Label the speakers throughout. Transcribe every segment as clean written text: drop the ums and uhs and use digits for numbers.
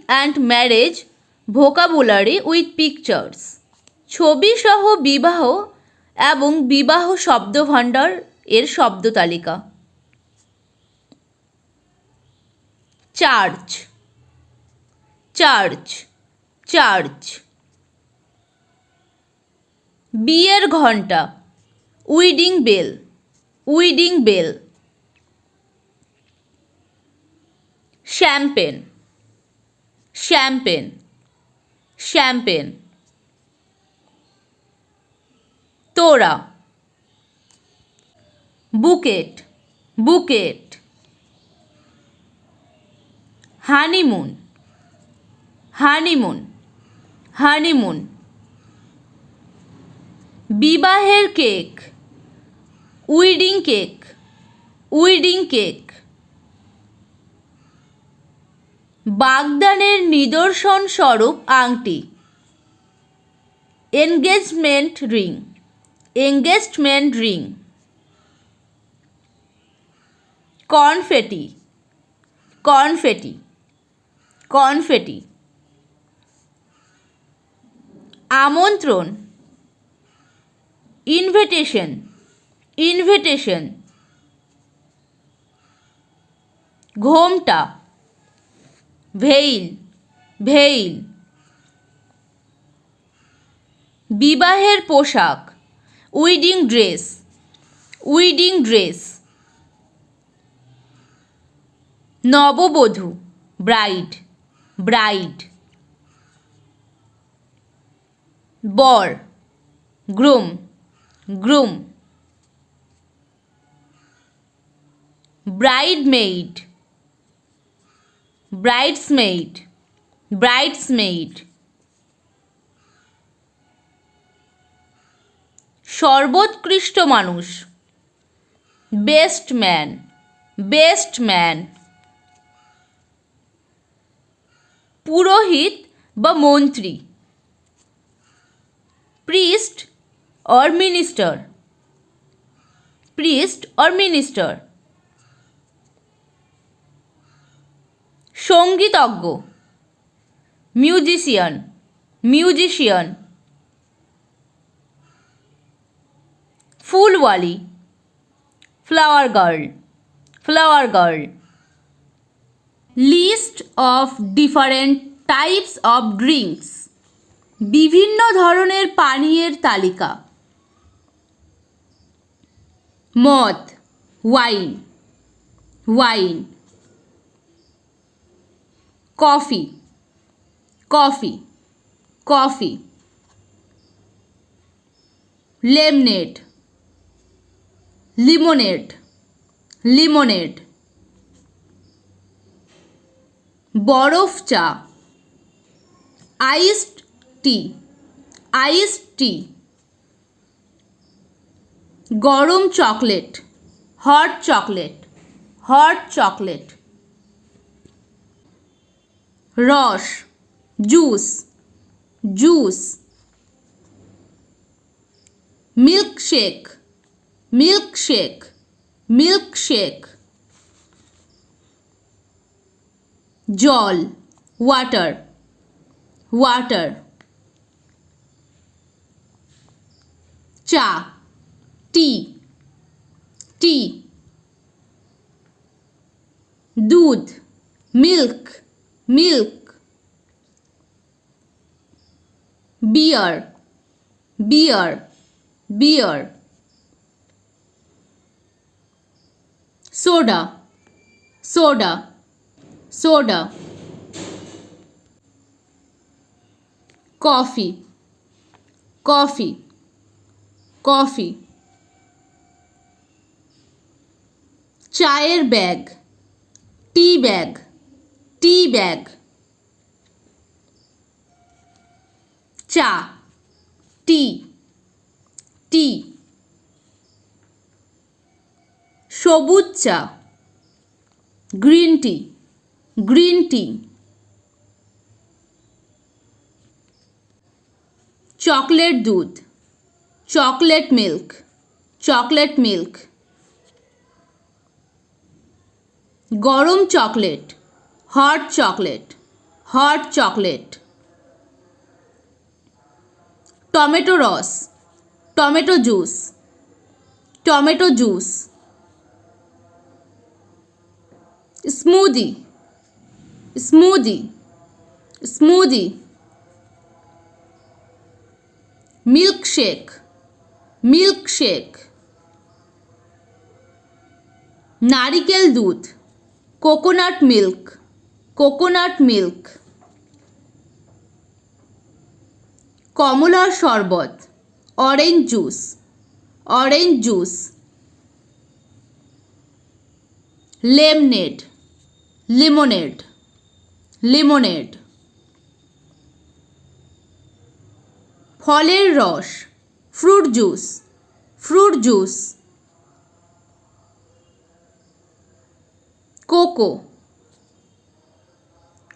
Speaker 1: And marriage vocabulary with pictures. ছবি সহ বিবাহ এবং বিবাহ শব্দভাণ্ডার এর শব্দ তালিকা। Church, church, church. বিয়ের ঘণ্টা, wedding bell, wedding bell. Champagne, champagne, champagne. তোড়া, bouquet, bouquet. Honeymoon, honeymoon, honeymoon. বিবাহের cake, wedding cake, wedding cake. বাগদানের নিদর্শন স্বরূপ আংটি, engagement ring, engagement ring. Confetti, confetti, confetti. আমন্ত্রণ, ইনভিটেশন, ইনভিটেশন। ঘোমটা, ভেইল, ভেইল। বিবাহের পোশাক, উইডিং ড্রেস, উইডিং ড্রেস। নববধূ, ব্রাইড, ব্রাইড। বর, গ্রুম, গ্রুম। Bridemaid, bridesmaid, ব্রাইডসমেইড। সর্বোৎকৃষ্ট মানুষ, বেস্ট ম্যান, বেস্ট ম্যান। পুরোহিত বা মন্ত্রী, priest or minister, priest or minister. সঙ্গীতজ্ঞ, মিউজিশিয়ান, মিউজিশিয়ান। ফুলওয়ালি, flower girl, flower girl. List of different types of drinks, বিভিন্ন ধরনের পানীয়ের তালিকা। মদ, wine, wine. Coffee, coffee, coffee. Lemonade, lemonade, lemonade. বরফ চা, আইসড টি, আইসড টি। গরম chocolate, hot chocolate, hot chocolate. রস, juice, juice. Milkshake, milkshake, milkshake. জল, ওয়াটার, ওয়াটার। চা, টি, টি। দুধ, মিল্ক, মিল্ক। বিয়ার, বিয়ার, beer. Soda, soda, soda. Coffee, coffee, coffee. চায়ের bag, tea bag, tea bag. চা, tea, tea. সবুজ চা, green tea, green tea. Chocolate দুধ, chocolate milk, chocolate milk. গরম chocolate, hot chocolate, hot chocolate. Tomato রস, tomato juice, tomato juice. Smoothie, smoothie, smoothie. Milkshake, milkshake. নারিকেল দুধ, coconut milk, coconut milk. কমলার শরবত, orange juice, orange juice. Lemonade, lemonade, lemonade. ফলের রস, fruit juice, fruit juice. Cocoa,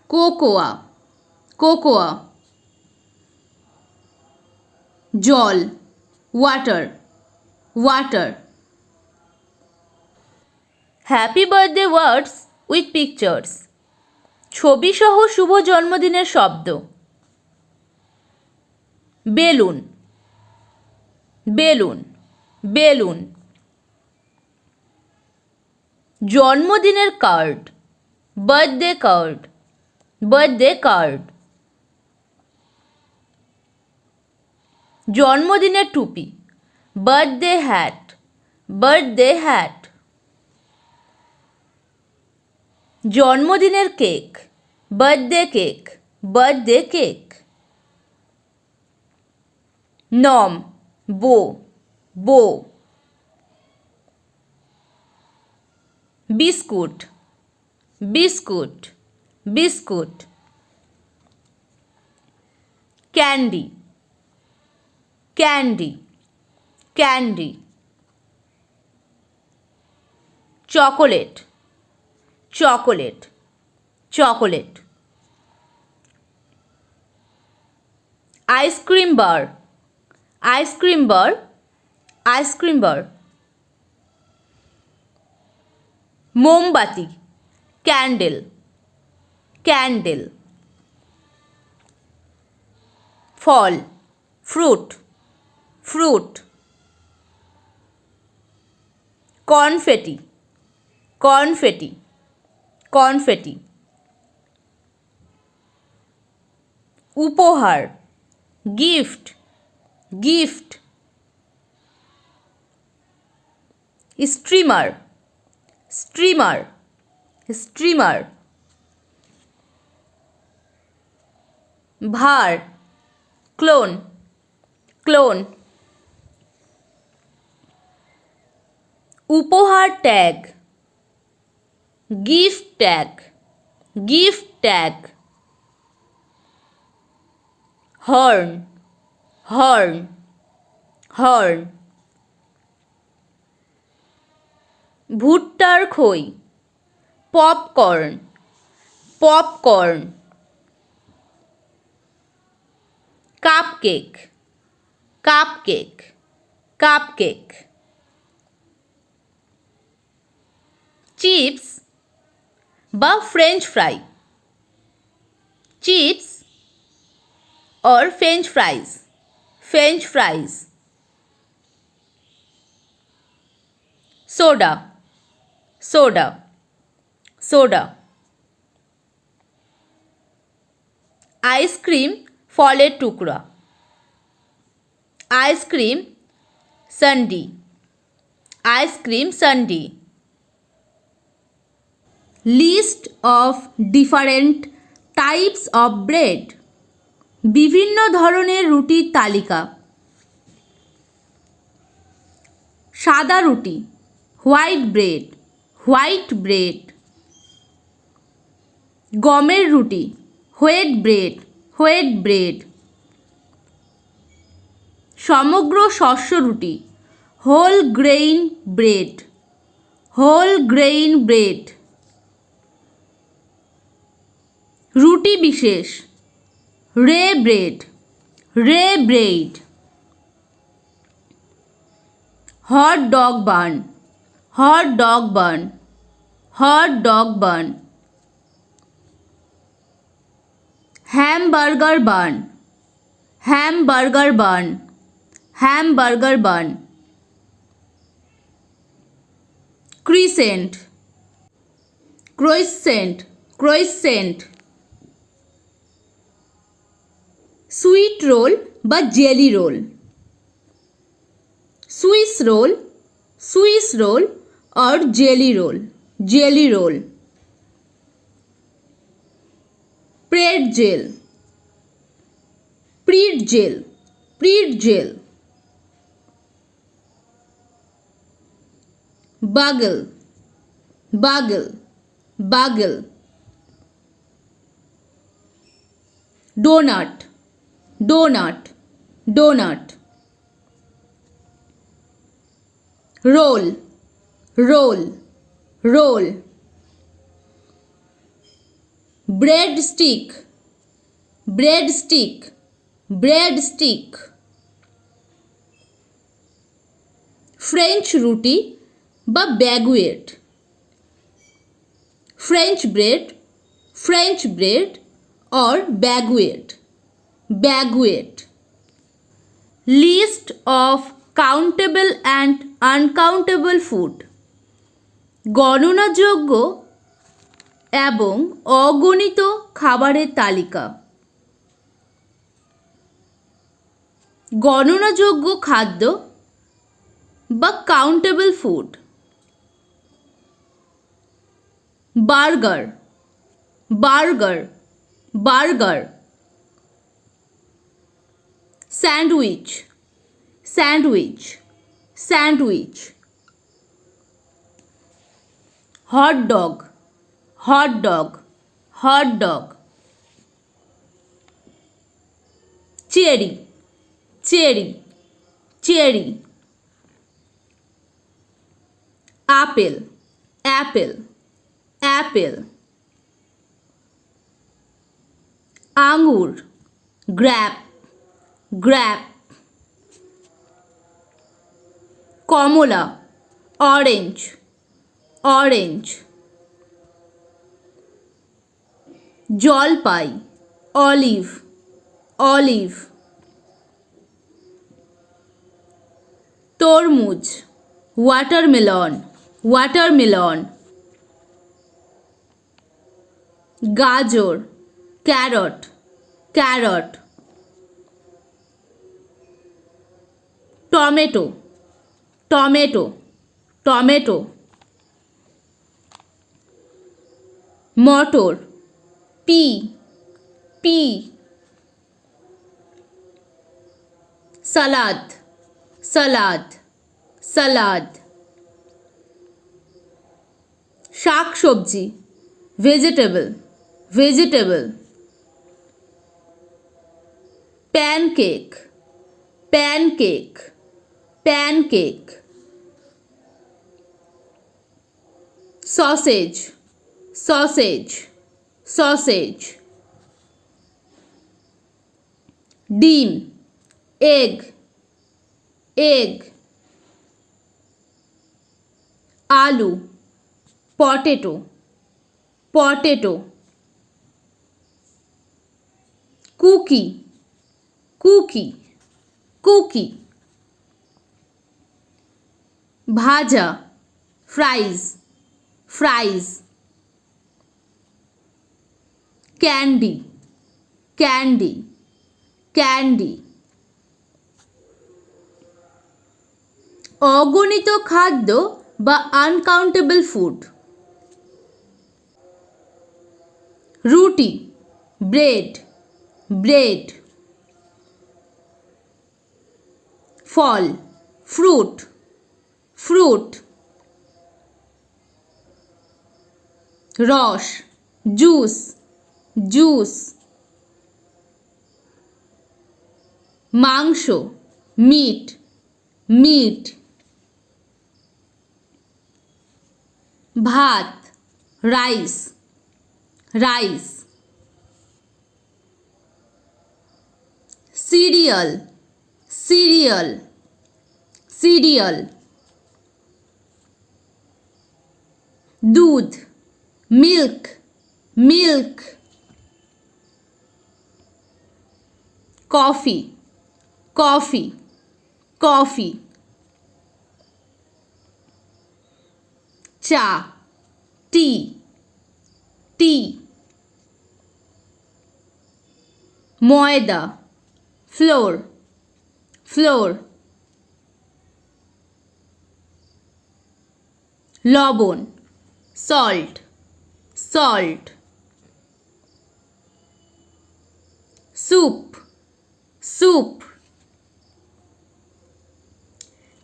Speaker 1: cocoa, cocoa. জল, water, water.
Speaker 2: Happy birthday words with pictures. ছবি সহ শুভ জন্মদিনের শব্দ। Balloon, balloon, balloon. জন্মদিনের card, birthday card, birthday card. জন্মদিনের টুপি, বার্থডে হ্যাট, বার্থডে হ্যাট। জন্মদিনের cake, birthday cake, birthday cake. নম, bow, bow. Biscuit, biscuit, biscuit. Candy, candy, candy. Chocolate, chocolate, chocolate. Ice cream bar, ice cream bar, ice cream bar. মোমবাতি, candle, candle. ফল, fruit, fruit. Confetti, confetti, confetti. উপহার, gift, gift. Streamer, streamer, streamer. ভার, clown, clone. উপহার tag, gift tag, gift tag. Horn, horn, horn. ভুট্টার খই, popcorn, popcorn. Cupcake, cupcake, cupcake. Chips বা french fry, chips or french fries, french fries. soda, soda, soda. Ice cream ফলের টুকরা, ice cream sundae, ice cream sundae.
Speaker 1: List of different types of bread, বিভিন্ন ধরনের রুটির তালিকা। সাদা রুটি, হোয়াইট ব্রেড, হোয়াইট ব্রেড। গমের রুটি, হোয়েট ব্রেড, হোয়েট ব্রেড। সমগ্র শস্য রুটি, whole grain bread, whole grain bread. রুটি বিশেষ, rye bread, rye bread. Hot dog bun, hot dog bun, hot dog bun.
Speaker 2: hamburger bun, hamburger bun, hamburger bun. Crescent, croissant, croissant. Sweet roll বা jelly roll, swiss roll, swiss roll और jelly roll, jelly roll. Pretzel, pretzel, pretzel. Bagel, bagel, bagel. Donut, donut, donut. Roll, roll, roll. Bread stick, bread stick, bread stick. French রুটি বা baguette, French bread, french bread और baguette, baguette. List of countable and uncountable food, গণনাযোগ্য এবং অগণিত খাবারের তালিকা। গণনাযোগ্য খাদ্য বা countable food. Burger, burger, burger. Sandwich, sandwich, sandwich. Hot dog, hot dog, hot dog. Cherry, cherry, cherry. Apple, apple, apple. আঙুর, গ্র্যাপ, গ্র্যাপ। কমলা, অরেঞ্জ, অরেঞ্জ। জলপাই, অলিভ, অলিভ। তরমুজ, ওয়াটারমেলন, ওয়াটারমেলন। গাজর, carrot, carrot. Tomato, tomato, tomato. মটর, pea, pea. Salad, salad, salad. শাক সবজি, vegetable, vegetable. Pancake, pancake, pancake. Sausage, sausage, sausage. ডিম, egg, egg. আলু, potato, potato. Cookie, cookie, cookie. ভাজা, fries, fries. Candy, candy, candy. অগণিত খাদ্য বা আনকাউন্টেবল ফুড। রুটি, ব্রেড, ব্রেড। ফল, ফ্রুট, ফ্রুট। রস, জুস, জুস। মাংস, মিট, মিট। ভাত, rice, rice. Cereal, cereal, cereal. দুধ, milk, milk.
Speaker 1: Coffee coffee coffee চা টি টি ময়দা ফ্লোর ফ্লোর লবণ সল্ট সল্ট স্যুপ স্যুপ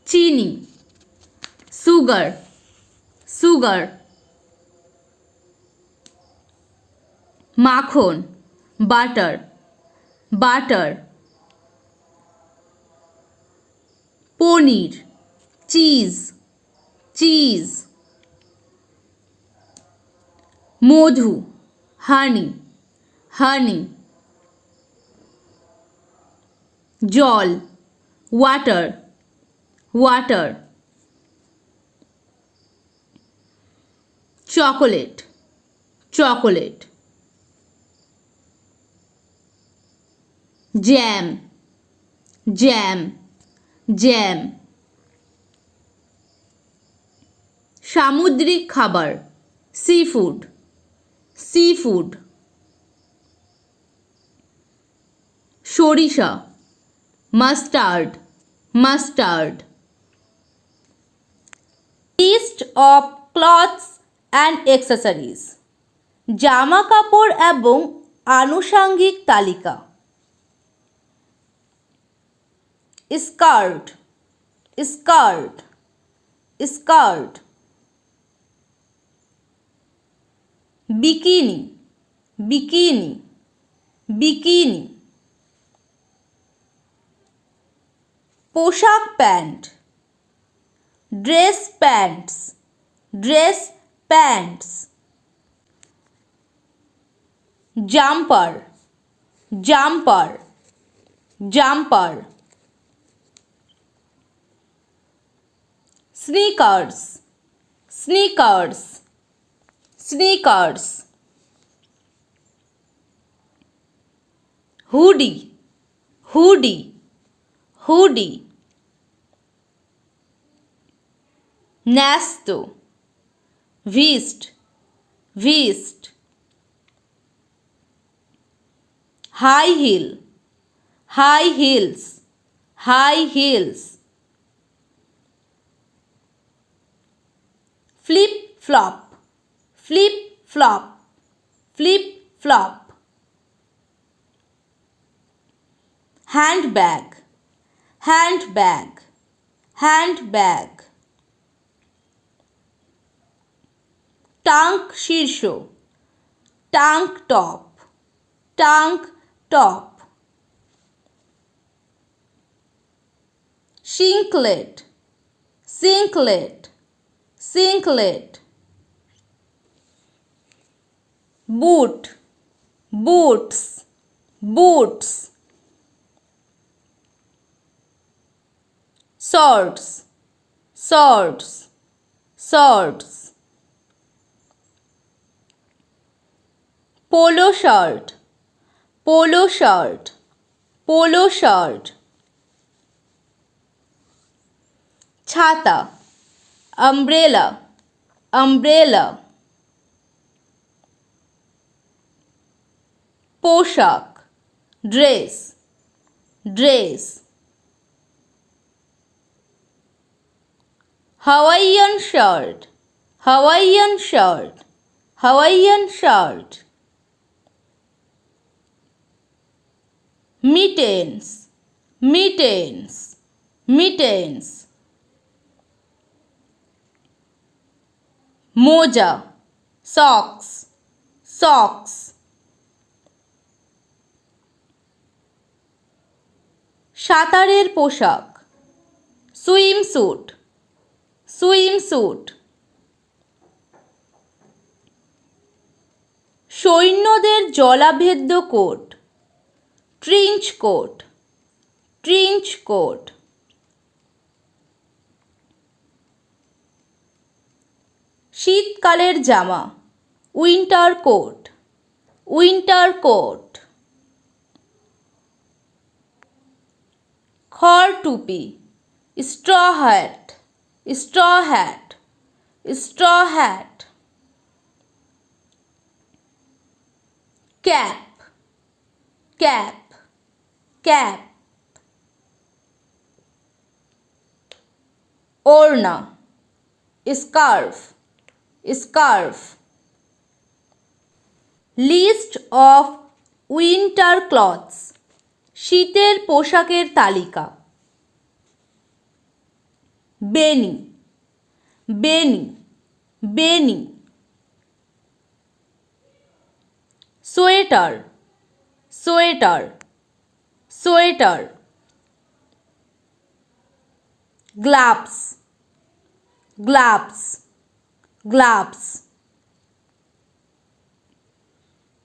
Speaker 1: চিনি সুগার সুগার মাখন বাটার বাটার পনির চিজ চিজ মধু হানি হানি জল water water chocolate chocolate jam jam jam সামুদ্রিক খাবার সি ফুড সি ফুড সরিষা mustard mustard
Speaker 2: list of clothes and accessories জামা কাপড় এবং আনুষাঙ্গিক তালিকা skirt skirt skirt bikini bikini bikini পোশাক pant dress pants dress pants jumper jumper jumper sneakers sneakers sneakers hoodie hoodie hoodie ন্যাস্তো vest vest high heel high heels high heels flip flop flip flop flip flop handbag handbag handbag tank shirsho tank top tank top singlet singlet singlet boot boots boots shorts shorts shorts polo shirt polo shirt polo shirt ছাতা umbrella umbrella পোশাক dress dress Hawaiian shirt Hawaiian shirt Hawaiian shirt mittens mittens mittens মোজা socks socks সাঁতারের পোশাক swimsuit swimsuit সৈন্যদের জলাভেদ্য coat trench coat trench coat শীতকালের জামা winter coat winter coat খড় টুপি, straw hat, straw hat, straw hat. Cap, cap, cap. ওড়না, scarf, scarf. List of winter clothes, শীতের পোশাকের তালিকা। Beanie, beanie, beanie. Sweater, sweater, sweater. Gloves, gloves, gloves.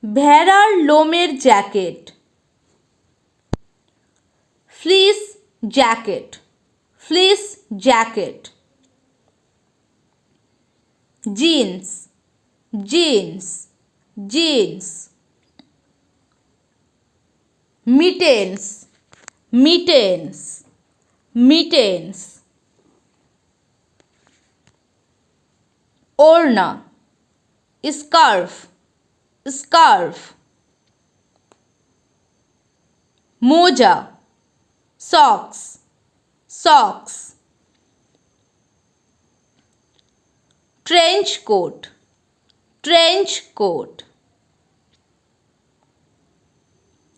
Speaker 2: ভেড়ার লোমের jacket, fleece jacket, fleece jacket. Jeans, jeans, jeans. Mittens, mittens, mittens. ওড়না, scarf, scarf. মোজা, socks, socks. Trench coat, trench coat.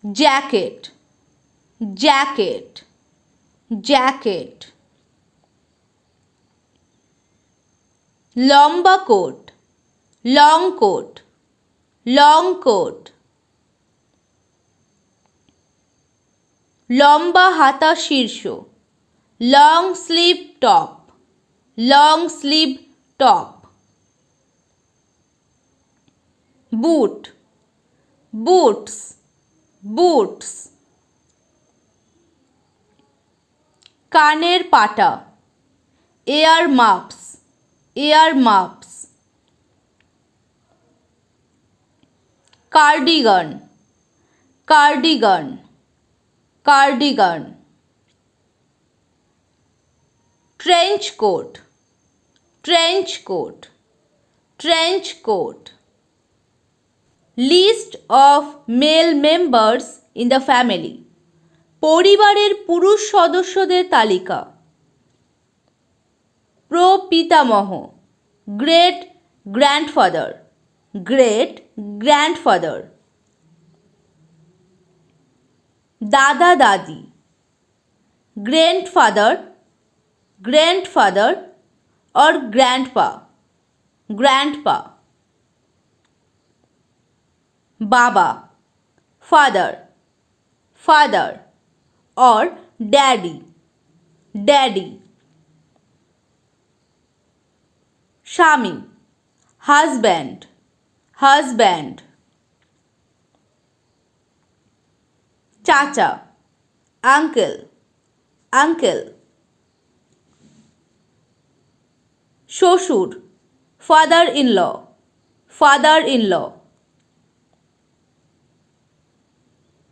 Speaker 2: Jacket, jacket, jacket. লম্বা coat, long coat, long coat. লম্বা হাতা শীর্ষ, long sleeve top, long sleeve top. Boot, boots, boots. কানের পাটা, ear muffs, ear muffs. Cardigan, cardigan, cardigan. Trench coat, trench coat, trench coat. List of male members in the family, পরিবারের পুরুষ সদস্যদের তালিকা। প্রপিতামহ, গ্রেট গ্র্যান্ডফাদার, গ্রেট গ্র্যান্ডফাদার। দাদা দাদি, grandfather, grandfather और ग्रैंडपा, ग्रैंडपा। बाबा, फादर, फादर और डैडी, डैडी। स्वामी, हस्बैंड, हस्बैंड। चाचा, अंकल, अंकल। শ্বশুর, father in law, father in law.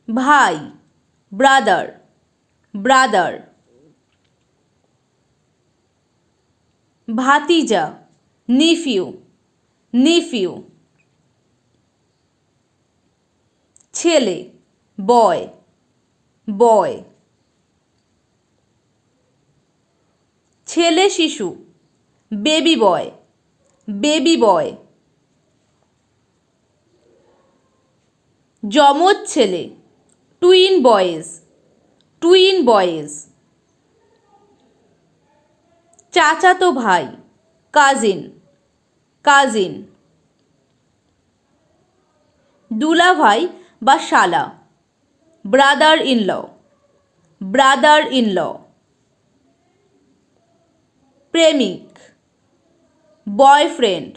Speaker 2: ভাই, ব্রাদার, ব্রাদার। ভাতিজা, নিফিউ, নিফিউ। ছেলে, বয়, বয়। ছেলে শিশু, বেবি বয়, বেবি বয়। যমজ ছেলে, টুইন বয়েজ, টুইন বয়েজ। চাচাতো ভাই, কাজিন, কাজিন। দুলাভাই বা শালা, brother in law, brother in law. প্রেমিক, boyfriend,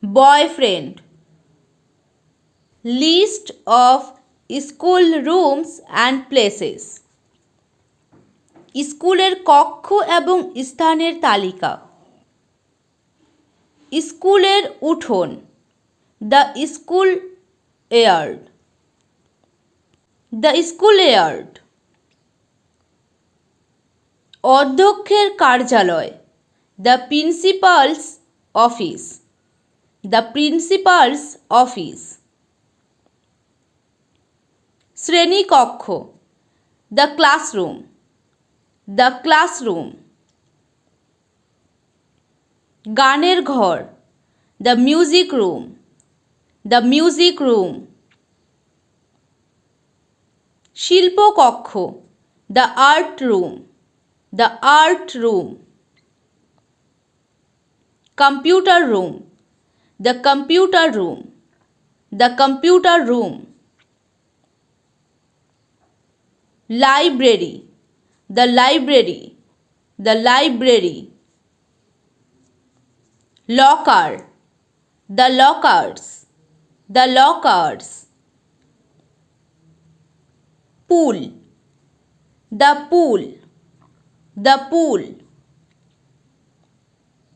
Speaker 2: boyfriend. List of school rooms and places, স্কুলের কক্ষ এবং স্থানের তালিকা। স্কুলের উঠোন, the school yard, the school yard. অধ্যক্ষের কার্যালয়, the principal's office, the principal's office. শ্রেণীকক্ষ, দ্য ক্লাসরুম, দ্য ক্লাসরুম। গানের ঘর, the music room, the music room. শিল্পকক্ষ, the art room, the art room. Computer room, the computer room, the computer room. Library, the library, the library. Locker, the lockers, the lockers. Pool, the pool, the pool.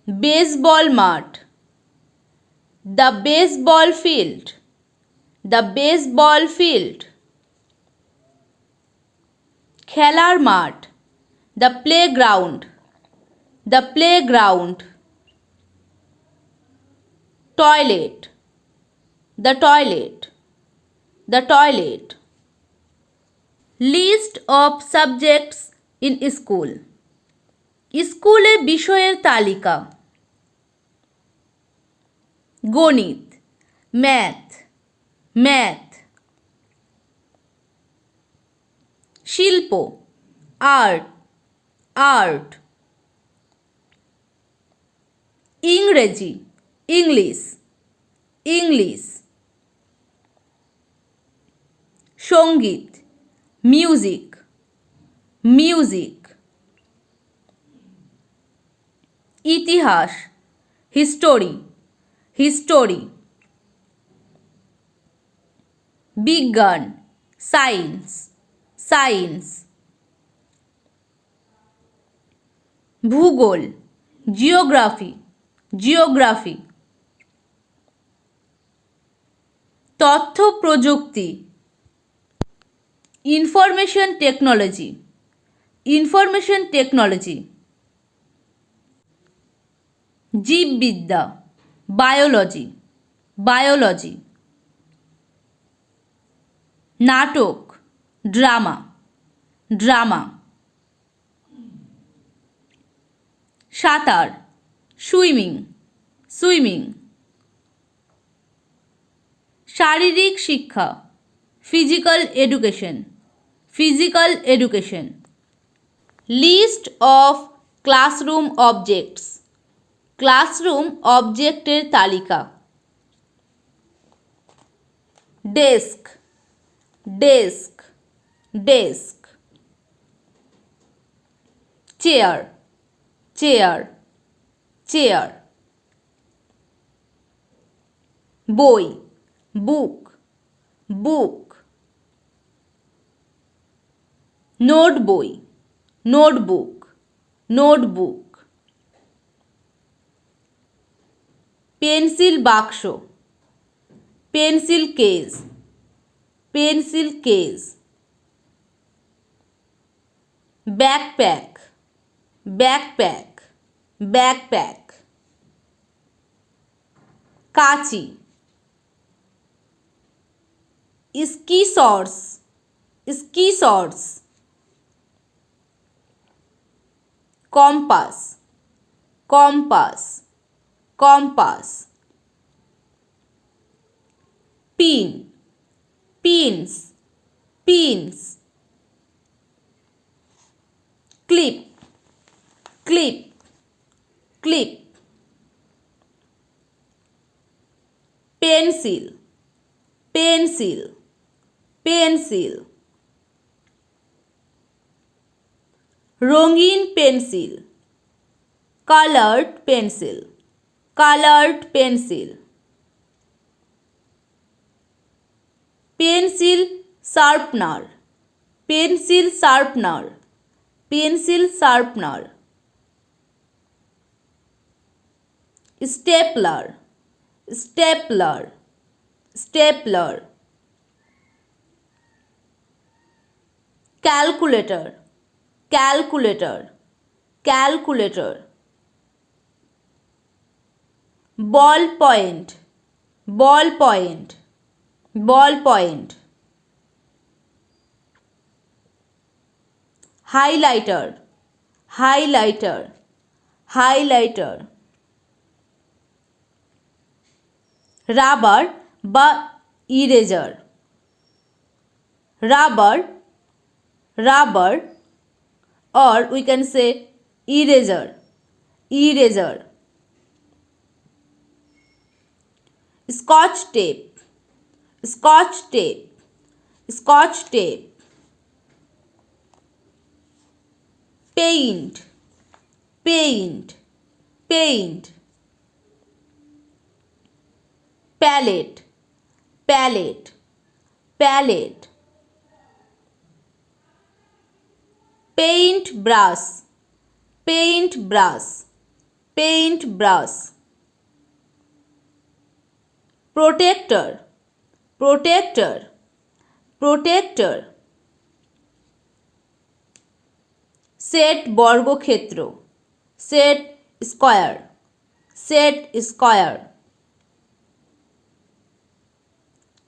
Speaker 2: Baseball মাঠ, the baseball field, the baseball field. খেলার মাঠ, the playground, the playground. Toilet, the toilet, the toilet. List of subjects in school, স্কুলে বিষয়ের তালিকা। গণিত, math, math. শিল্প, art, art. ইংরেজি, English, English. সঙ্গীত, মিউজিক, মিউজিক। ইতিহাস, হিস্টোরি, হিস্টোরি। বিজ্ঞান, সায়েন্স, সায়েন্স। ভূগোল, জিওগ্রাফি, জিওগ্রাফি। তথ্য প্রযুক্তি, ইনফরমেশন টেকনোলজি, ইনফরমেশন টেকনোলজি। জীববিদ্যা, বায়োলজি, বায়োলজি। নাটক, ড্রামা, ড্রামা। সাঁতার, সুইমিং, সুইমিং। শারীরিক শিক্ষা, physical education, physical education. List of classroom objects, classroom অবজেক্টের তালিকা। Desk, desk, desk. Chair, chair, chair. বই, বুক, বুক। নোট বই, নোটবুক, নোটবুক। পেন্সিল বাক্স, pencil case, pencil case. Backpack, backpack, backpack. কাঁচি, scissors, scissors. Compass, compass, compass. Pin, pins, pins. Clip, clip, clip. Pencil, pencil, pencil. রঙিন pencil, coloured pencil, coloured pencil. Pencil sharpener, pencil sharpener, pencil sharpener. Stapler, stapler, stapler. Calculator, calculator, calculator. Ball point, ball point, ball point. Highlighter, highlighter, highlighter. Rubber বা eraser, rubber, rubber, or we can say eraser, eraser. Scotch tape, scotch tape, scotch tape. Paint, paint, paint. Palette, palette, palette. Paint brush, paint brush, paint brush. Protector, protector, protector. Set বর্গক্ষেত্র, set square, set square.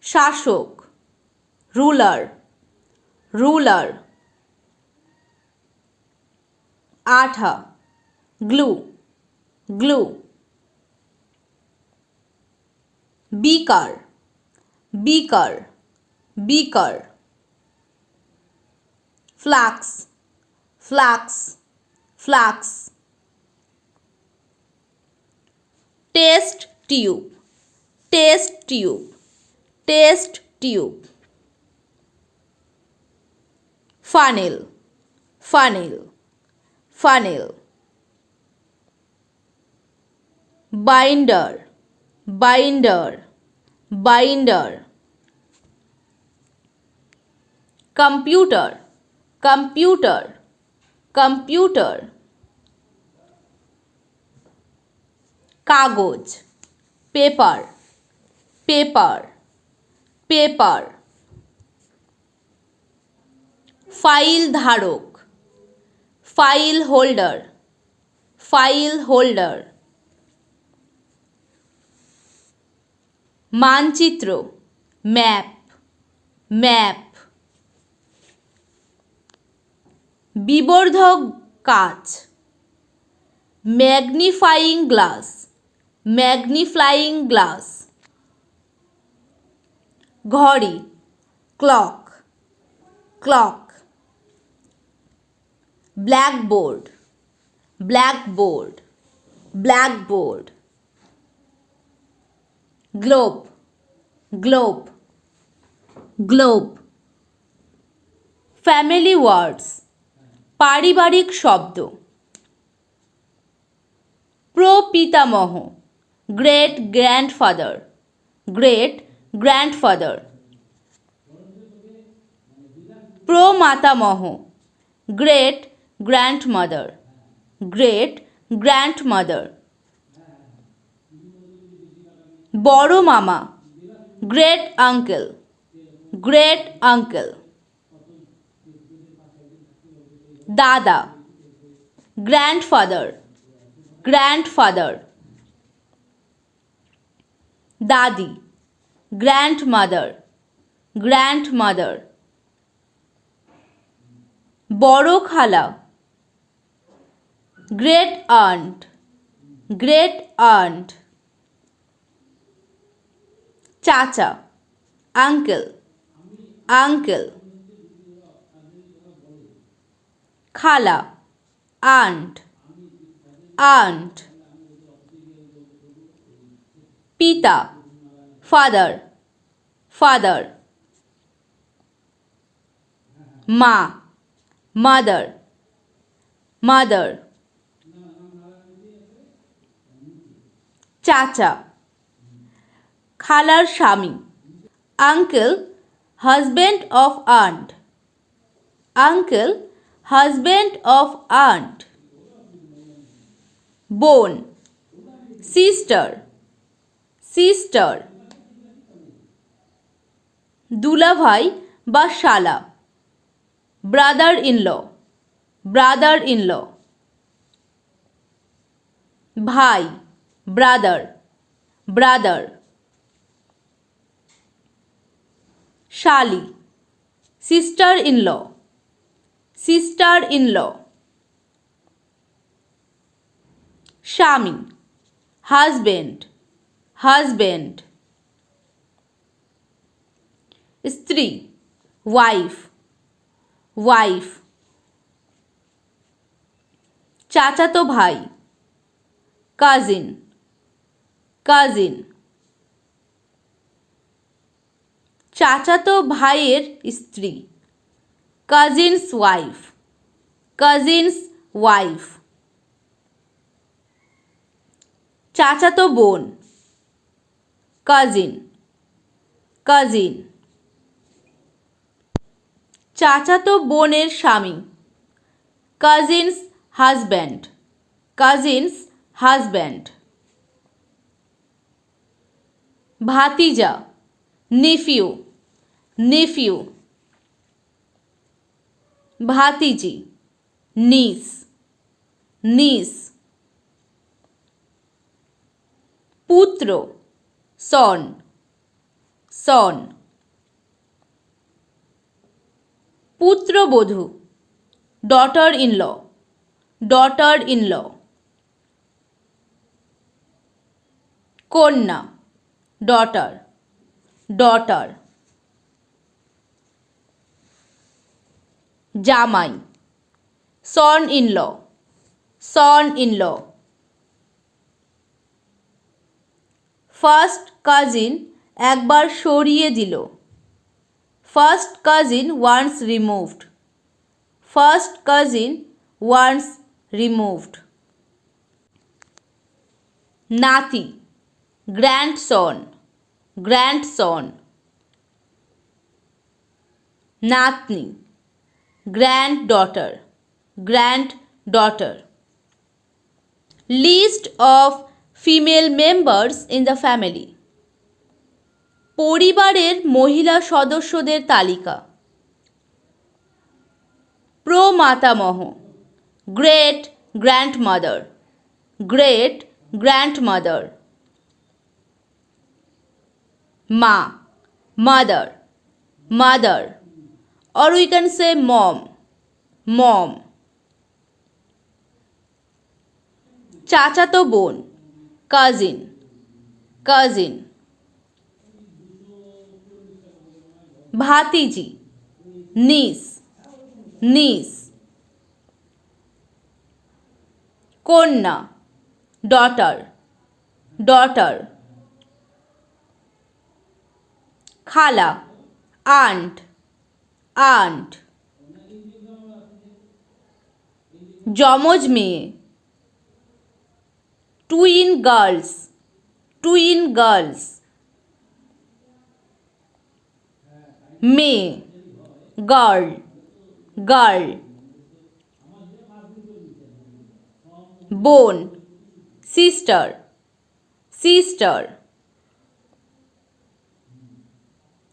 Speaker 2: শাসক, ruler, ruler. আঠা, glue, glue. Beaker, beaker, beaker. Flask, flask, flask. Test tube, test tube, test tube. Funnel, funnel, funnel. Binder, binder, binder. Computer, computer, computer. কাগজ, paper, paper, paper. File ধারক, file holder, file holder. মানচিত্র, map, map. বিবর্ধক কাঁচ, magnifying glass, magnifying glass. ঘড়ি, clock, clock. Blackboard, blackboard, blackboard. Globe, globe, globe. Family words, পারিবারিক শব্দ। প্রপিতামহ, great grandfather, great grandfather. প্রমাতামহ, great grandmother, great grandmother. বড় মামা, গ্রেট আঙ্কেল, গ্রেট আঙ্কেল। দাদা, গ্র্যান্ডফাদার, গ্র্যান্ডফাদার। দাদি, গ্র্যান্ডমাদার, গ্র্যান্ডমাদার। বড় খালা, গ্রেট আন্ট, গ্রেট আন্ট। চাচা, আঙ্কেল, আঙ্কেল। খালা, আন্ট, আন্ট। পিতা, ফাদার, ফাদার। মা, মাদার, মাদার। চাচা, খালার স্বামী, uncle, husband of aunt, uncle, husband of aunt. বোন, সিস্টার, সিস্টার। দুলাভাই বা শালা, brother in law, brother in law. ভাই, ব্রাদার, ব্রাদার। শালি, sister in law, sister in law. স্বামী, হাজবেন্ড, হাজবেন্ড। স্ত্রী, ওয়াইফ, ওয়াইফ। চাচাতো ভাই, কাজিন, কাজিন। চাচাতো ভাইয়ের স্ত্রী, কাজিনস ওয়াইফ, কাজিনস ওয়াইফ। চাচাতো বোন, কাজিন, কাজিন। চাচাতো বোনের স্বামী, কাজিনস হাজব্যান্ড, কাজিনস হাজব্যান্ড। ভাতিজা, নেফিউ, নেফিউ। ভাতিজি, নিস, নিস। পুত্র, সন, সন। পুত্রবধূ, daughter in law, daughter in law. কন্যা, ডটার, ডটার। জামাই, son in law, son in law. First cousin একবার সরিয়ে দিল, first cousin once removed, first cousin once removed. নাতি, গ্র্যান্ডসন, গ্র্যান্ডসন। নাতনি, granddaughter, granddaughter. List of female members in the family, পরিবারের মহিলা সদস্যদের তালিকা। প্রমাতামহ, গ্রেট গ্র্যান্ডমাদার, গ্রেট গ্র্যান্ডমাদার। মা, mother, mother, or we can say mom, mom. চাচাতো বোন, কাজিন, কাজিন। ভাতিজি, নিস, নিস। কন্যা, ডটার, ডটার। খালা, আন্ট, আন্ট। যমজ মেয়ে, টুইন গার্লস, টুইন গার্লস। মেয়ে, গার্ল, গার্ল। বোন, sister, sister.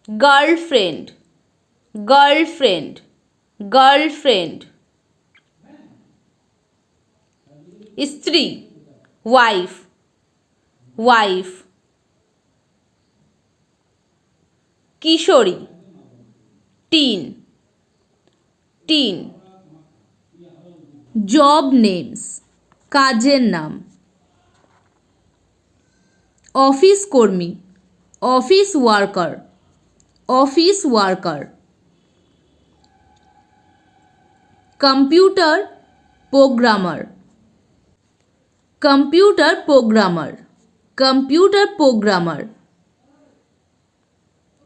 Speaker 2: Girlfriend, girlfriend, girlfriend. স্ত্রী, ওয়াইফ, ওয়াইফ। কিশোরী, টিন, টিন। জব নেমস, কাজের নাম। অফিস কর্মী, office worker, office worker. Computer programmer, computer programmer, computer programmer.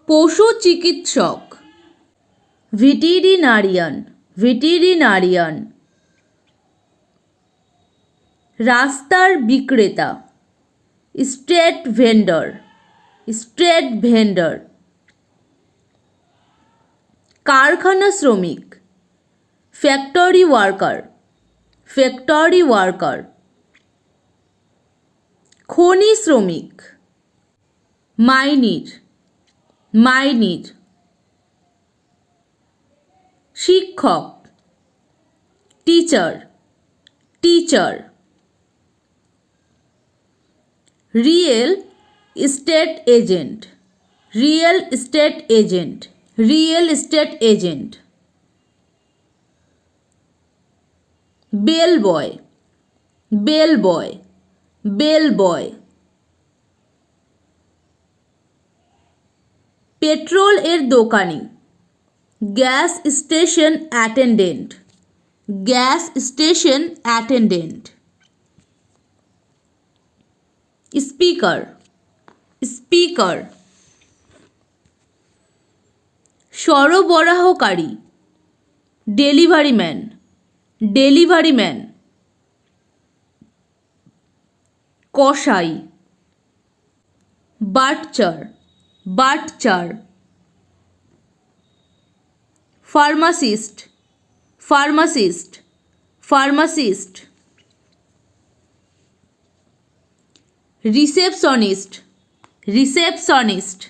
Speaker 2: পশু চিকিৎসক, ভেটেরিনারিয়ান, ভেটেরিনারিয়ান। রাস্তার বিক্রেতা, স্ট্রিট ভেন্ডর, স্ট্রিট ভেন্ডর। কারখানা শ্রমিক, ফ্যাক্টরি ওয়ার্কার, ফ্যাক্টরি ওয়ার্কার। খনি শ্রমিক, মাইনির, মাইনির। শিক্ষক, teacher, teacher. Real estate agent, real estate agent, real estate agent. Bell বয়, bell বয়, bell বয়। Petrol এর দোকানি, gas station attendant, gas station attendant. Speaker, speaker. সরবরাহকারী, delivery man, delivery man. কসাই, বাটচার, বাটচার। Pharmacist, pharmacist, pharmacist. Receptionist, receptionist,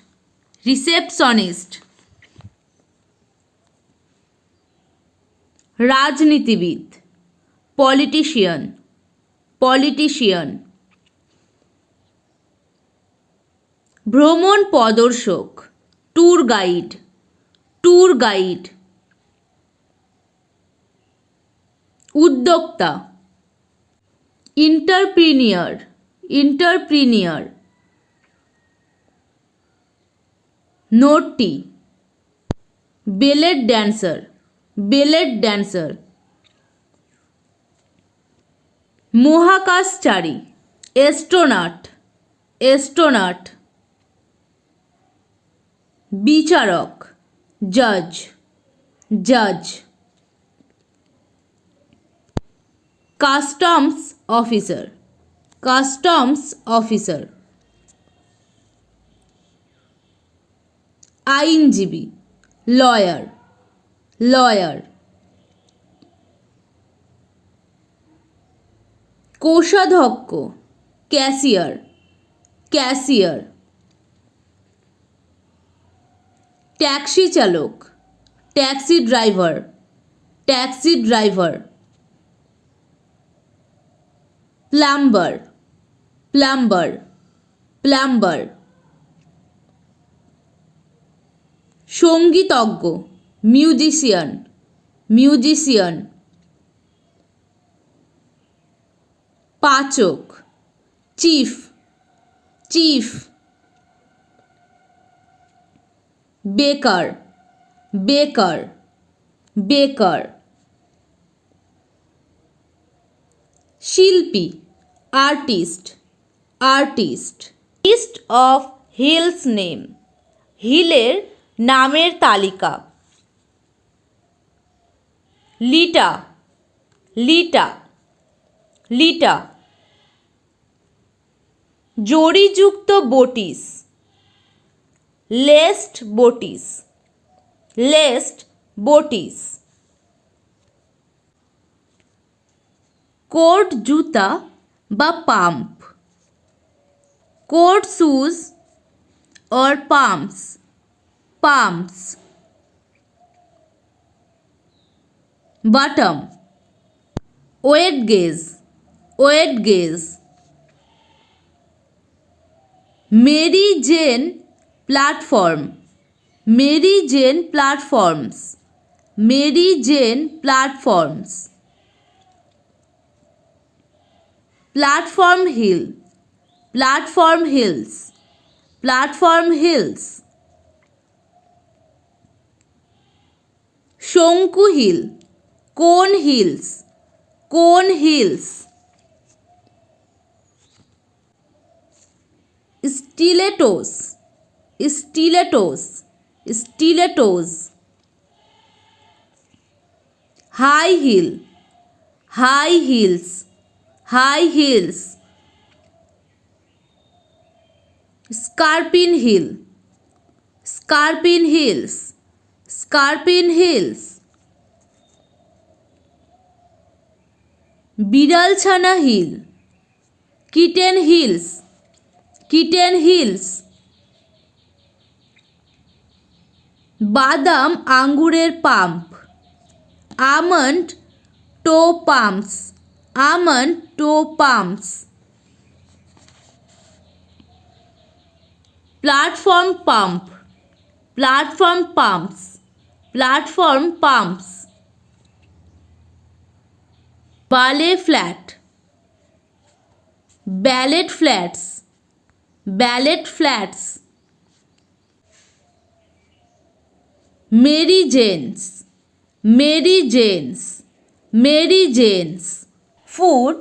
Speaker 2: receptionist. রাজনীতিবিদ, politician, politician. ভ্রমণ পদর্শক, tour guide, tour guide. উদ্যোক্তা, entrepreneur, entrepreneur. নর্তকী, belt dancer, belt dancer. মহাকাশচারী, astronaut, astronaut. বিচারক, জাজ, জাজ। Customs officer, customs officer. আইনজীবী, lawyer, lawyer. কোষাধ্যক্ষ, ক্যাশিয়ার, ক্যাশিয়ার। ট্যাক্সি চালক, taxi driver, taxi driver. Plumber, plumber, plumber. সঙ্গীতজ্ঞ, মিউজিশিয়ান, মিউজিশিয়ান। পাচক, chief, chief. Baker, baker, baker. শিল্পী, artist, artist. List of heels name, হিলের নামের তালিকা। লিটা, লিটা, লিটা। জরিযুক্ত bodice, laced bodice, laced bodice. Court জুতা বা pump, court shoes or pumps, pumps. Bottom, weight gauge, weight gauge. Mary Jane platform, Mary Jane platforms, Mary Jane platforms. Platform hill, platform hills, platform hills. শঙ্কু heel, cone heels, cone heels. Stilettos, stilettos, stilettos. High heel, high heels, high heels. Scarpin heel, scarpin heels, scarpin heels. বিড়ালছানা heel, kitten heels, kitten heels. বাদাম আঙ্গুরের pump, almond toe pumps, almond toe pumps. Platform pump, platform pumps, platform pumps. Ballet flat, ballet flats, ballet flats. Mary Janes, Mary Janes, Mary Janes. Food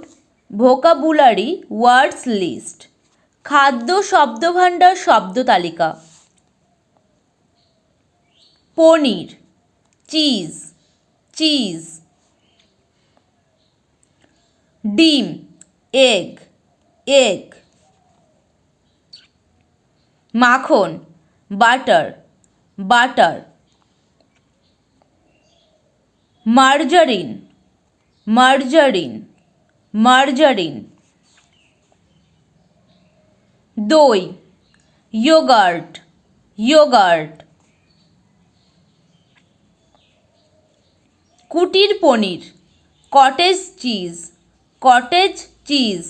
Speaker 2: vocabulary words list, খাদ্য শব্দভাণ্ডার শব্দ তালিকা। পনির, cheese, cheese. ডিম, egg, egg. মাখন, butter, butter. Margarine, margarine, margarine. দই, yogurt, yogurt. কুটির পনির, cottage cheese, cottage cheese.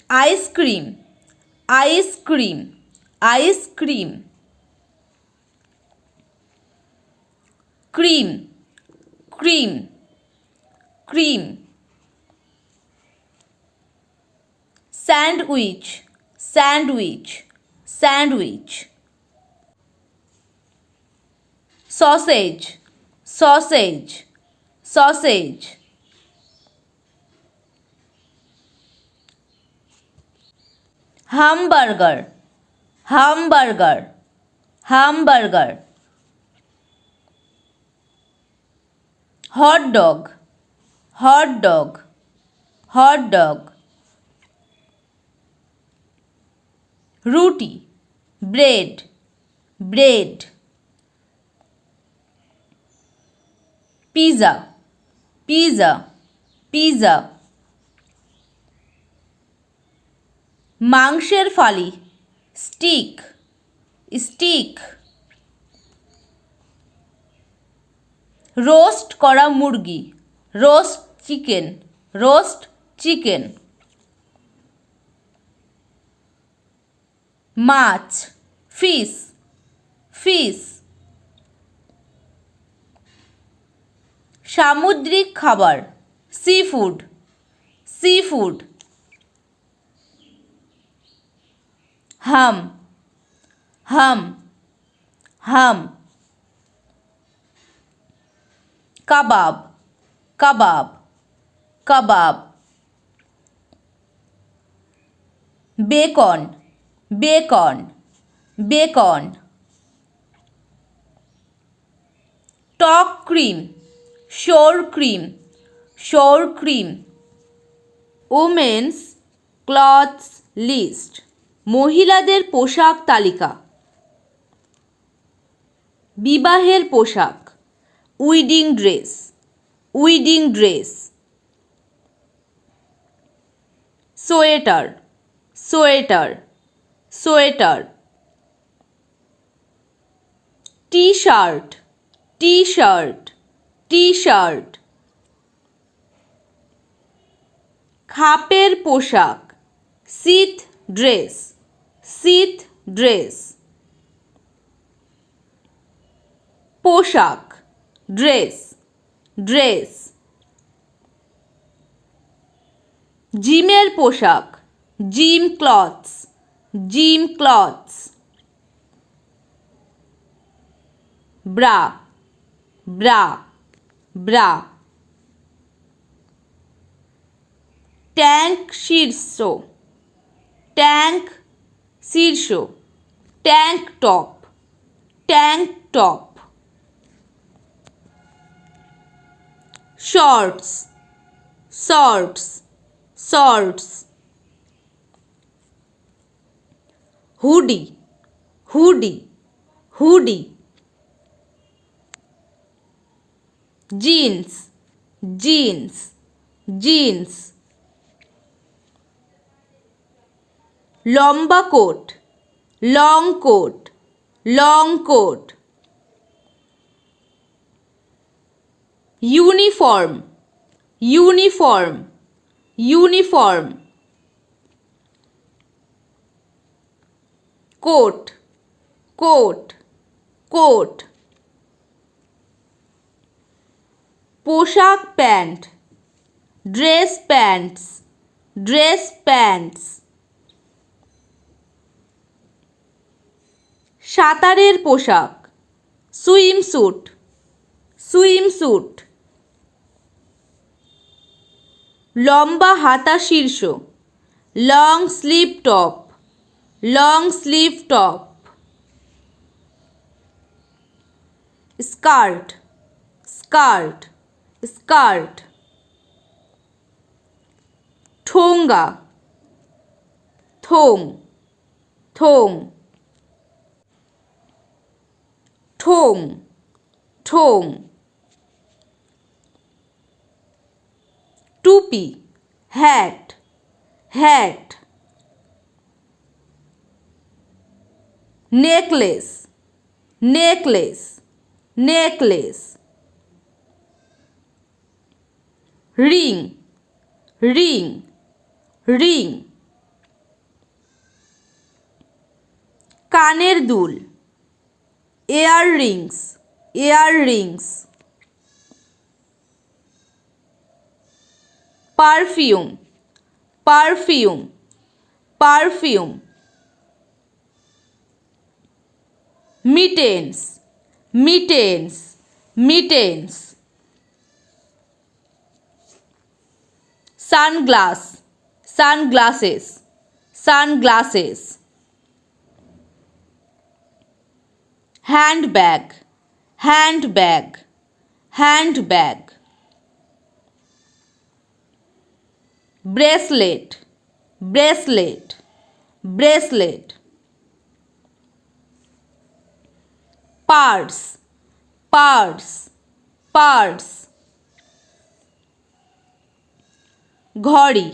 Speaker 2: Ice cream, ice cream, ice cream. Cream, cream, cream. Sandwich, sandwich, sandwich. Sausage, sausage, sausage. Hamburger, hamburger, hamburger. Hot dog, hot dog, hot dog. রুটি, bread, bread. Pizza, pizza, pizza. মাংসের ফালি, steak, steak. Roast করা মুরগি, roast chicken, roast chicken. মাছ, fish, fish. সামুদ্রিক খাবার, seafood, seafood. Ham, ham, ham. Kebab, kebab, kebab. Beacon, beacon, bacon. টক cream, sour cream, sour cream. Women's clothes list, মহিলাদের পোশাক তালিকা। বিবাহের পোশাক, wedding dress, wedding dress. Sweater, sweater, sweater. T shirt, T shirt, T shirt. খাপের পোশাক, sheath dress, sheath dress. পোশাক, dress, dress. জিমের পোশাক, gym clothes, gym clothes. Bra, bra, bra. Tank শীর্ষ, ট্যাঙ্ক শীর্ষ। Tank top, tank top. Shorts, shorts, shorts. Hoodie, hoodie, hoodie. Jeans, jeans, jeans. লম্বা coat, long coat, long coat. Uniform, uniform, uniform. Coat coat coat. পোশাক pant dress pants dress pants. সাঁতারের পোশাক swimsuit swimsuit. লম্বা হাতা শীর্ষ long sleeve top long sleeve top. Skirt skirt skirt. ঠোঙ্গা thong thong. Thong thong. টুপি hat hat. Necklace necklace necklace. Ring ring ring. কানের দুল earrings earrings. Perfume perfume perfume. Mittens mittens mittens. Sunglass sunglasses sunglasses. Handbag handbag handbag. Bracelet bracelet bracelet. Purse purse purse. ঘড়ি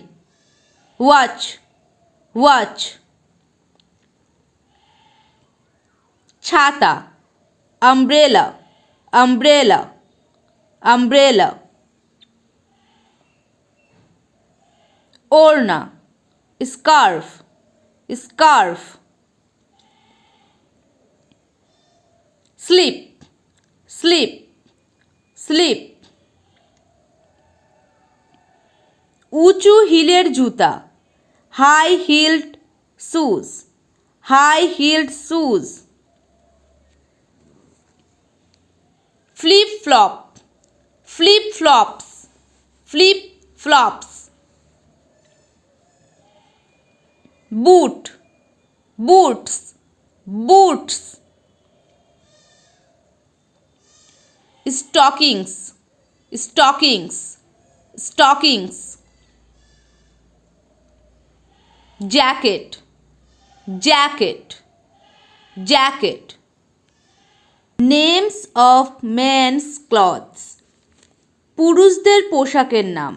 Speaker 2: watch watch. ছাতা umbrella umbrella umbrella. ওড়না scarf scarf. Slip slip slip. উঁচু হিলের জুতা high heeled shoes high heeled shoes. Flip flop flip flops flip flops. Boot boots boots. Stockings stockings stockings. Jacket jacket jacket. Names of men's clothes পুরুষদের পোশাকের নাম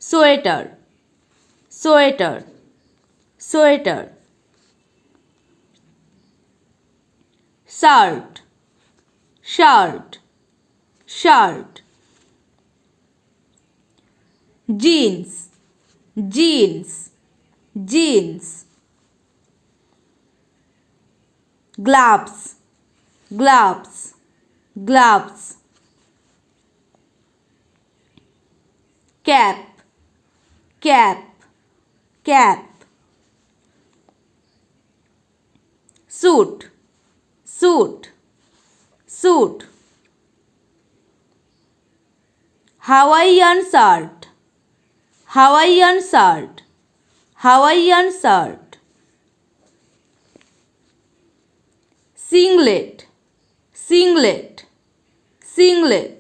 Speaker 2: sweater sweater sweater. Shirt shirt shirt. Jeans jeans jeans. Gloves gloves gloves. Cap cap cap. Suit suit suit. Hawaiian shirt Hawaiian shirt Hawaiian shirt. Singlet singlet singlet.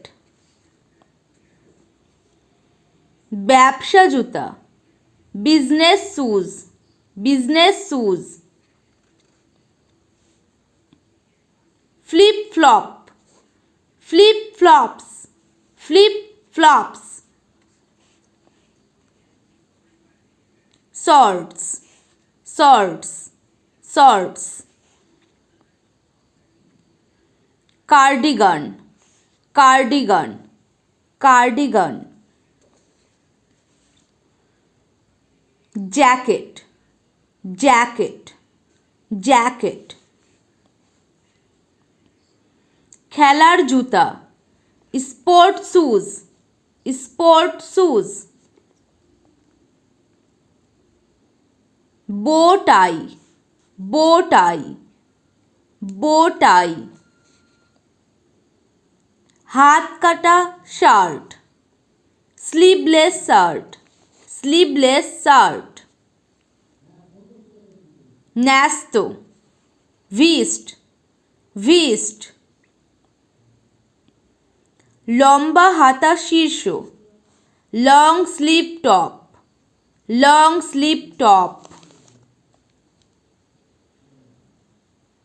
Speaker 2: ব্যবসা জুতা business shoes business shoes. Flip flop flip flops flip flops. Shorts shorts shorts. Cardigan cardigan cardigan. Jacket jacket jacket. খেলার জুতা sport shoes sport shoes. বো টাই বো টাই বো tie. হাত কাটা shirt sleeveless shirt sleeveless shirt. ন্যস্ত ভিস্ট ভিস্ট। লম্বা হাতা শীর্ষ long sleeve top long sleeve top.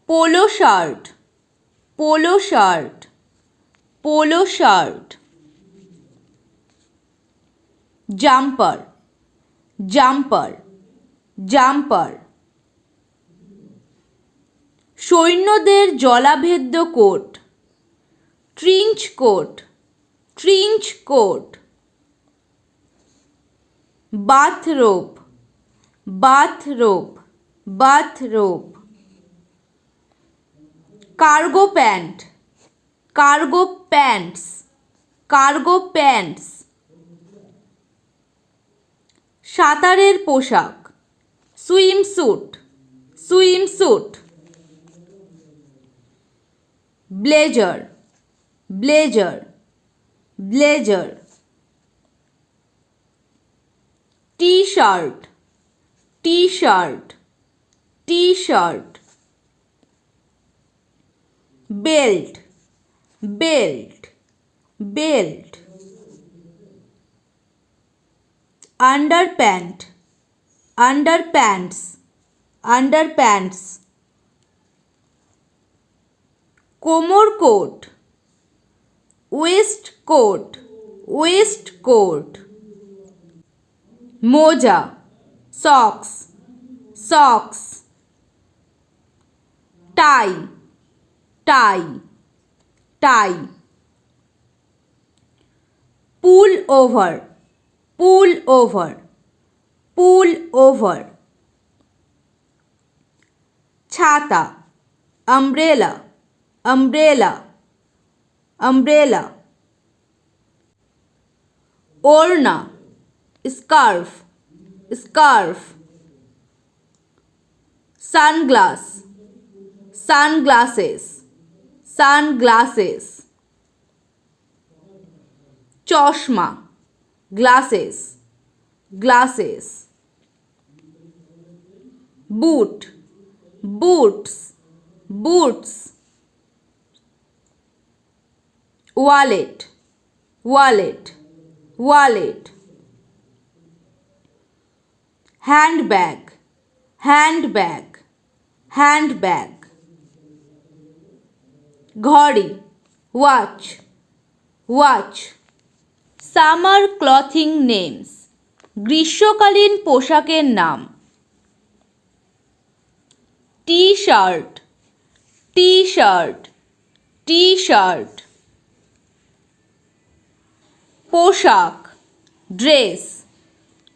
Speaker 2: Polo shirt polo shirt polo shirt. Jumper jumper jumper. সৈন্যদের জলাভেদ্য coat trench coat trench coat. Bathrobe bathrobe bathrobe. Cargo pant cargo pants cargo pants. সাঁতারের পোশাক swimsuit swimsuit. Blazer blazer blazer. T shirt T shirt T shirt. Belt belt belt. Underpant underpants underpants. কোমর coat waist coat waist coat. মোজা socks socks. Tie tie tie. Pullover pullover pullover. ছাতা umbrella umbrella umbrella. ওড়না scarf scarf. Sunglass sunglasses sunglasses. চশমা glasses glasses. Boot boots boots. Wallet wallet wallet. Handbag handbag handbag. ঘড়ি watch watch. Summer clothing names গ্রীষ্মকালীন পোশাকের নাম। T shirt T shirt T shirt. পোশাক dress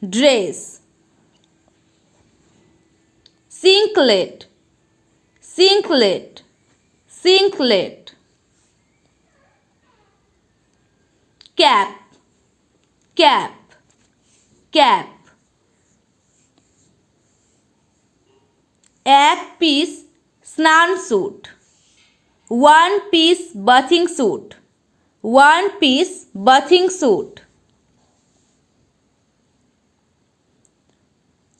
Speaker 2: dress. Singlet singlet singlet. Cap cap cap. এক piece স্নান suit one piece bathing suit one piece bathing sweet.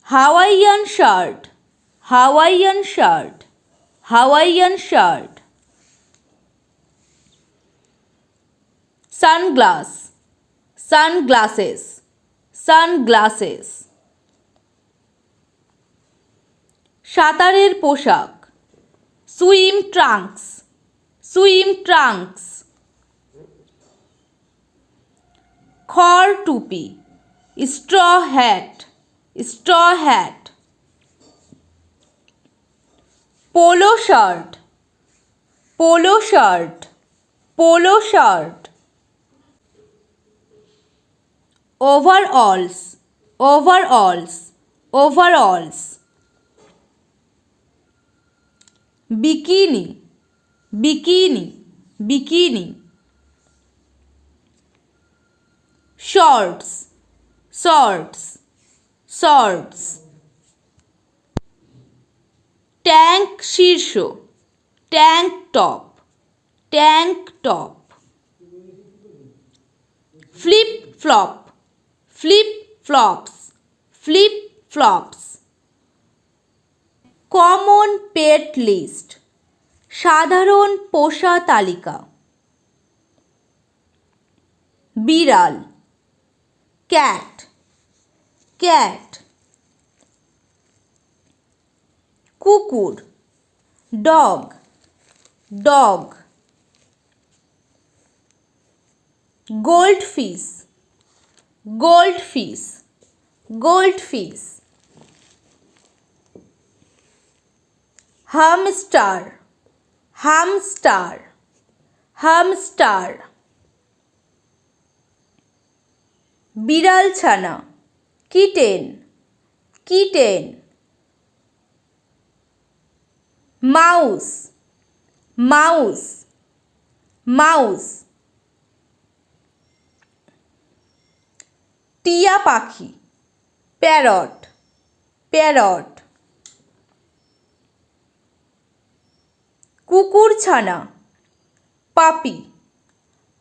Speaker 2: Hawaiian shirt Hawaiian shirt Hawaiian shirt. Sunglass sunglasses sunglasses. সাঁতারের পোশাক swim trunks swim trunks. খড় টুপি straw hat straw hat. Polo shirt polo shirt polo shirt. Overalls overalls overalls. Bikini, bikini, bikini. Shorts, shorts, shorts. Tank শীর্ষ, tank top, tank top. Flip flop, flip flops, flip flops. Common pet list, সাধারণ পোষা তালিকা। বিড়াল, cat, cat. কুকুর, dog, dog. Goldfish, goldfish, goldfish. Hamster, hamster, hamster. বিড়ালছানা, kitten, kitten. Mouse, mouse, mouse. টিয়া পাখি, parrot, parrot. কুকুরছানা, পাপি,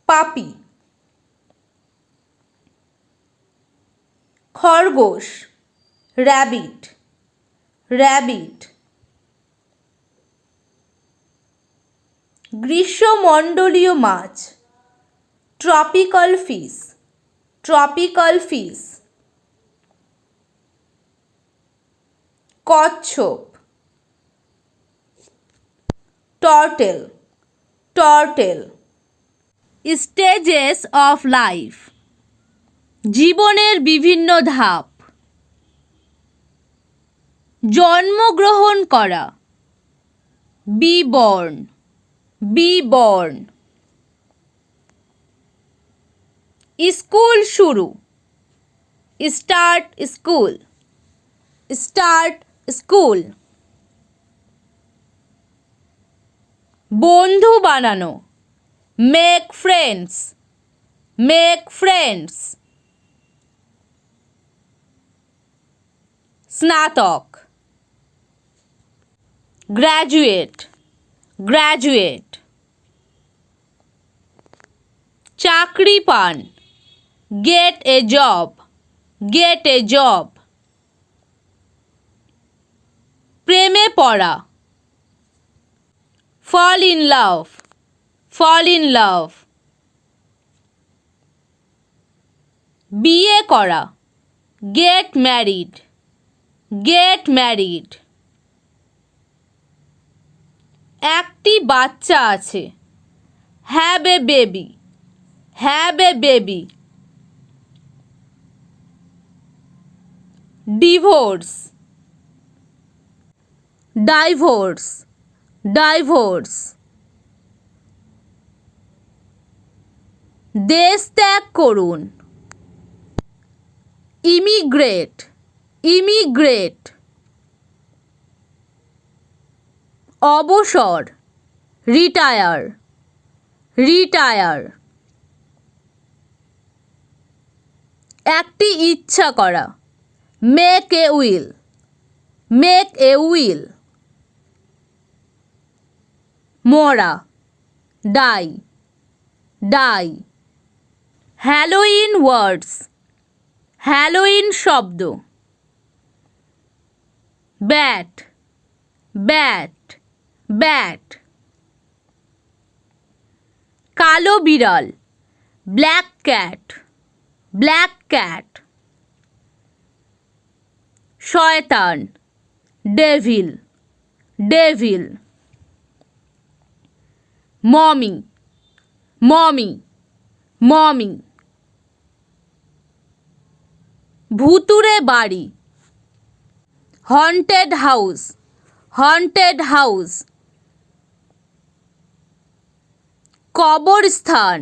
Speaker 2: পাপি। খরগোশ, র্যাবিট, র্যাবিট। গ্রীষ্মমণ্ডলীয় মাছ, ট্রপিক্যাল ফিশ, ট্রপিক্যাল ফিশ। কচ্ছপ, টর্টেল, টর্টেল। স্টেজেস অফ লাইফ, জীবনের বিভিন্ন ধাপ। জন্মগ্রহণ করা, B born, B born. School শুরু, স্টার্ট স্কুল, স্টার্ট স্কুল। বন্ধু বানানো, মেক ফ্রেন্ডস, মেক ফ্রেন্ডস। স্নাতক, গ্র্যাজুয়েট, গ্র্যাজুয়েট। চাকরি পান, গেট এ জব, গেট এ জব। প্রেমে পড়া, fall in love, fall in love। বিয়ে করা, get married, get married। একটি বাচ্চা আছে, have a baby, have a baby। Divorce, divorce, divorce. দেশ ত্যাগ করুন, ইমিগ্রেট, ইমিগ্রেট। অবসর, রিটায়ার, রিটায়ার। একটি ইচ্ছা করা, make a will, make a will. মরা, die, die. Halloween words, Halloween শব্দ। Bat, bat, bat. কালো বিড়াল, ব্ল্যাক ক্যাট, ব্ল্যাক ক্যাট। শয়তান, devil, devil. Mummy, mummy, mummy. ভুতুড়ে বাড়ি, হন্টেড হাউস, হন্টেড হাউস। কবরস্থান,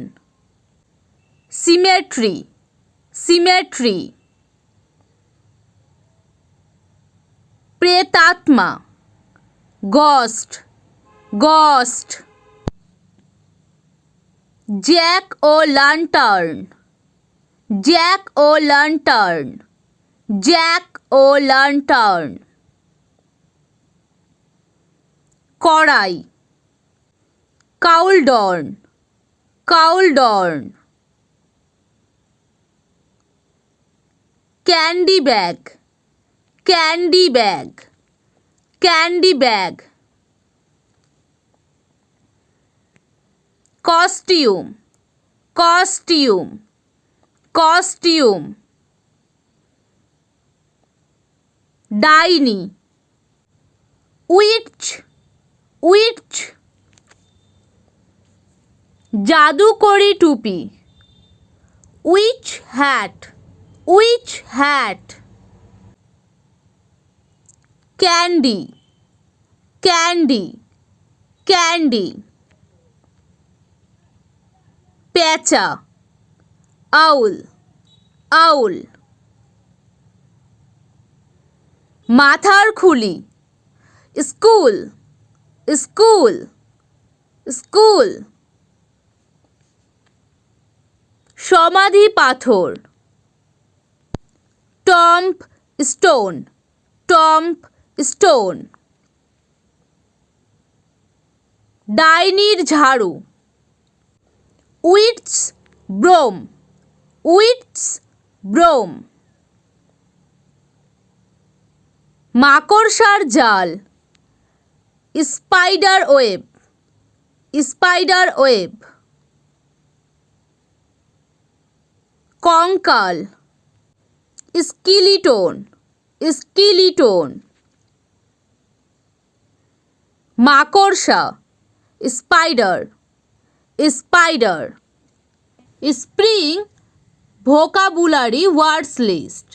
Speaker 2: সিমেট্রি, সিমেট্রি। প্রেতাত্মা, ghost, ghost. Jack o' lantern, Jack o' lantern, Jack o' lantern. কড়াই, cauldron, কাউলডর্ন। Candy bag, candy bag, candy bag. Costume, costume, costume. ডাইনি, witch, witch. জাদুকরি টুপি, witch hat, witch hat. Candy, candy, candy. পেঁচা, owl, আউল। মাথার খুলি, school, school, school. সমাধি পাথর, tomb stone, tomb stone. ডাইনির ঝাড়ু, উইটস ব্রোম, উইটস ব্রোম। মাকড়সার জাল, স্পাইডার ওয়েব, স্পাইডার ওয়েব। কঙ্কাল, স্কিলিটন, স্কিলিটন। মাকড়সা, spider, spider. Spring vocabulary words list.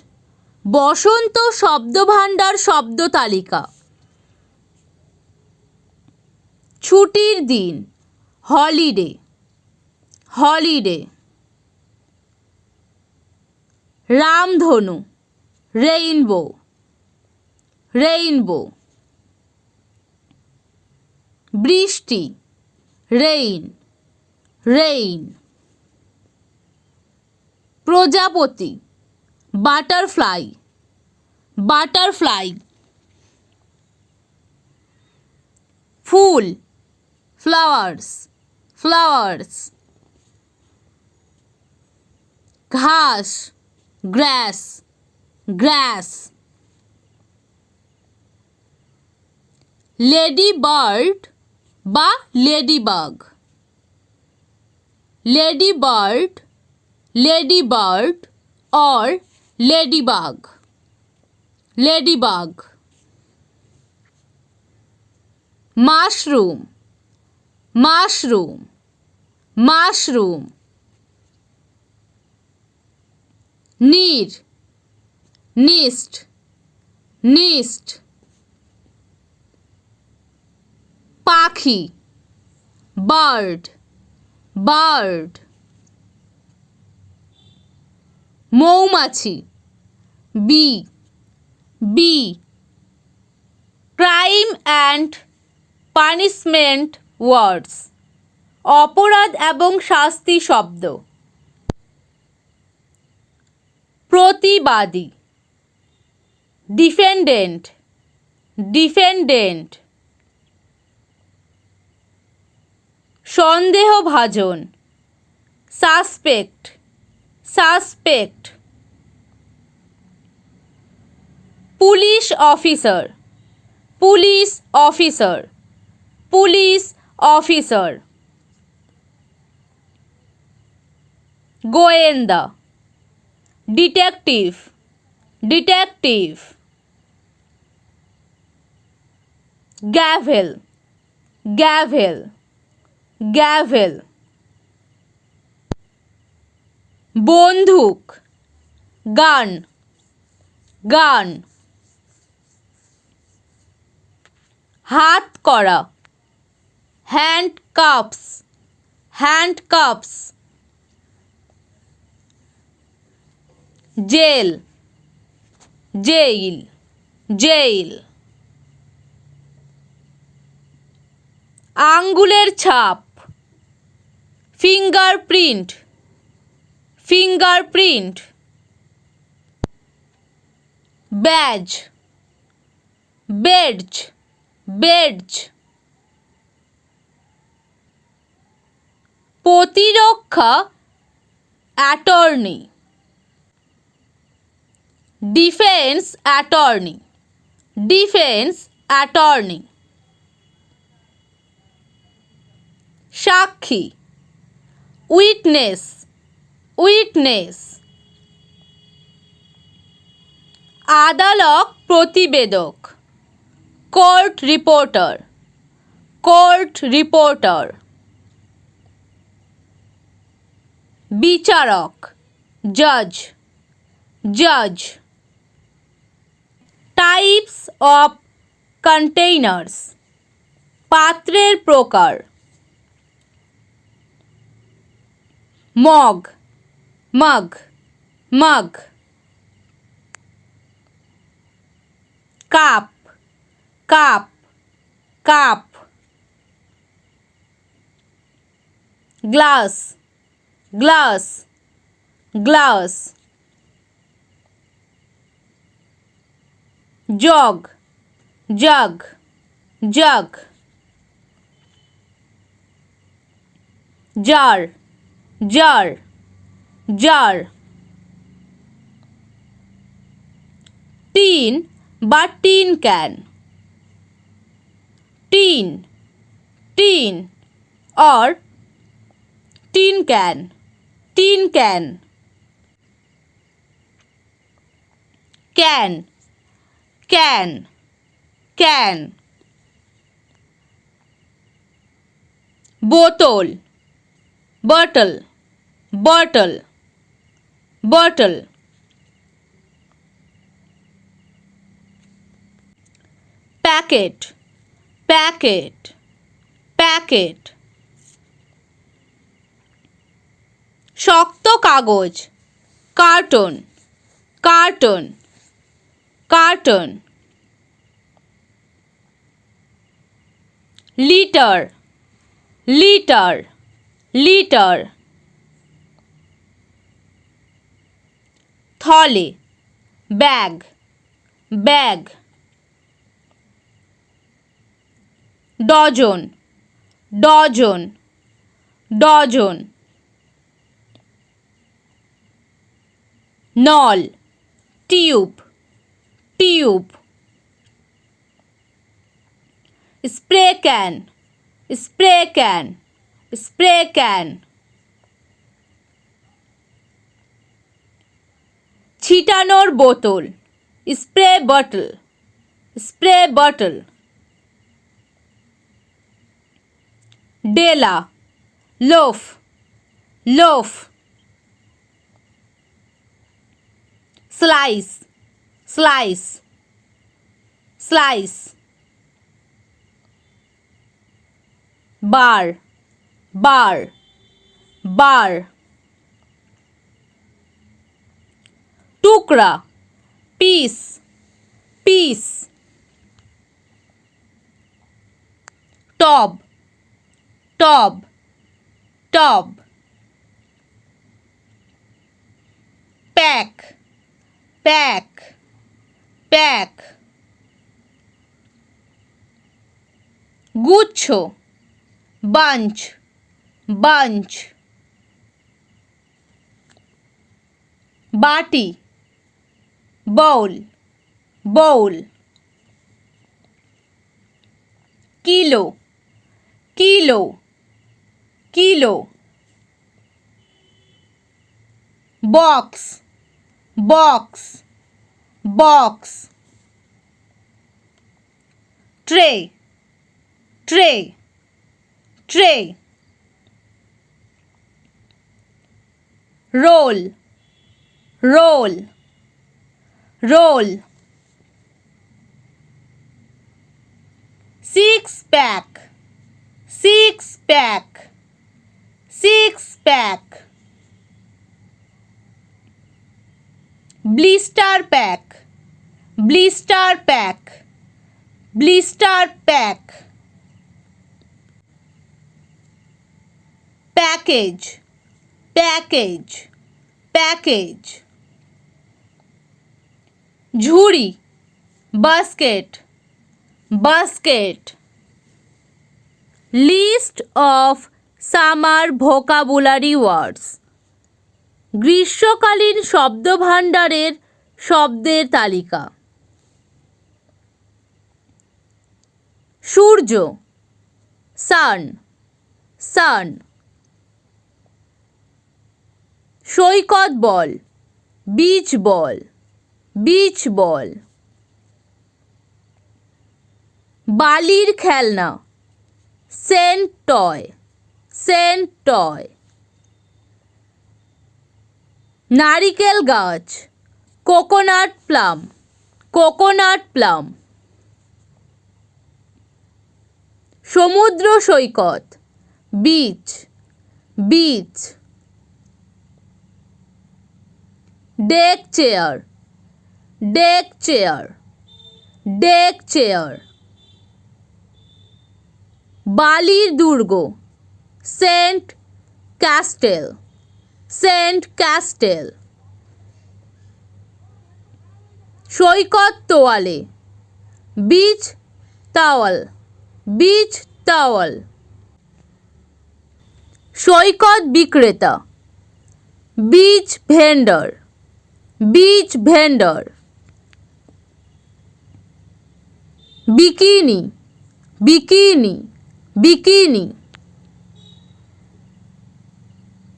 Speaker 2: বসন্ত শব্দভাণ্ডার শব্দ তালিকা। ছুটির দিন, হলিডে, হলিডে। রামধনু, রেইনবো, রেইনবো। বৃষ্টি, রেইন, রেইন। প্রজাপতি, বাটারফ্লাই, বাটারফ্লাই। ফুল, ফ্লাওয়ার্স, ফ্লাওয়ার্স। ঘাস, গ্রাস, গ্রাস। লেডি বার্ড বা ladybug, ladybird, ladybird or ladybug, ladybug। Mushroom, mushroom, mushroom. নীর, নিস্ট, নিস্ট। পাখি, বার্ড, বার্ড। মৌমাছি, bee, bee. Crime and punishment words. অপরাধ এবং শাস্তি শব্দ। প্রতিবাদী, ডিফেন্ডেন্ট, ডিফেন্ডেন্ট। সন্দেহভাজন, suspect, suspect. Police officer, police officer, police officer. গোয়েন্দা, detective, detective. Gavel, gavel, gavel. বন্দুক, গান, গান। হাত করা, handcuffs, handcuffs. Jail, jail, jail. আঙ্গুলের ছাপ, fingerprint, fingerprint. Badge, badge, badge. প্রতিরক্ষা, attorney, defence attorney, defence attorney. সাক্ষী, witness, witness. আদালত প্রতিবেদক, কোর্ট রিপোর্টার, কোর্ট রিপোর্টার। বিচারক, জাজ, জাজ। টাইপস অফ কন্টেইনার্স, পাত্রের প্রকার। Mug, mug, mug. Cup, cup, cup. Glass, glass, glass. Jug, jug, jug. Jar, jar, jar. Tin বা tin can, tin, tin or tin can, tin can। can, can, can। বোতল, bottle, bottle, bottle। Packet, packet, packet. শক্ত কাগজ, carton, carton, carton. Litre, litre, litre. থলে, bag, bag. Dozen, dozen, dozen. নল, tube, tube. Spray can, spray can, spray can. ছিটানোর বোতল, spray bottle, spray bottle. ডেলা, loaf, loaf. Slice, slice, slice. Bar, bar, bar. টুকরা, piece, piece. Tub, tub, tub. Pack, pack, pack. গুচ্ছ, bunch, bunch. বাটি, bowl, bowl. Kilo, kilo, kilo. Box, box, box. Tray, tray, tray. Role, roll, roll. Six pack, six pack, six pack. Blister pack, blister pack, blister pack. Package, package, package. ঝুড়ি, basket, basket. List of summer vocabulary words, গ্রীষ্মকালীন শব্দভাণ্ডারের শব্দের তালিকা। সূর্য, sun, sun. সৈকত ball, beach ball, beach ball. বালির খেলনা, Saint toy, Saint toy. নারিকেল গাছ, কোকোনাট প্লাম, কোকোনাট প্লাম। সমুদ্র সৈকত, beach, beach. Deck chair, deck chair, deck chair. বালির দুর্গ, সেন্ট ক্যাস্টেল, সেন্ট ক্যাস্টেল। সৈকত তোয়ালে, বিচ টাওয়াল, বিচ টাওয়াল। সৈকত বিক্রেতা, beach vendor, beach vendor. Bikini, bikini, bikini.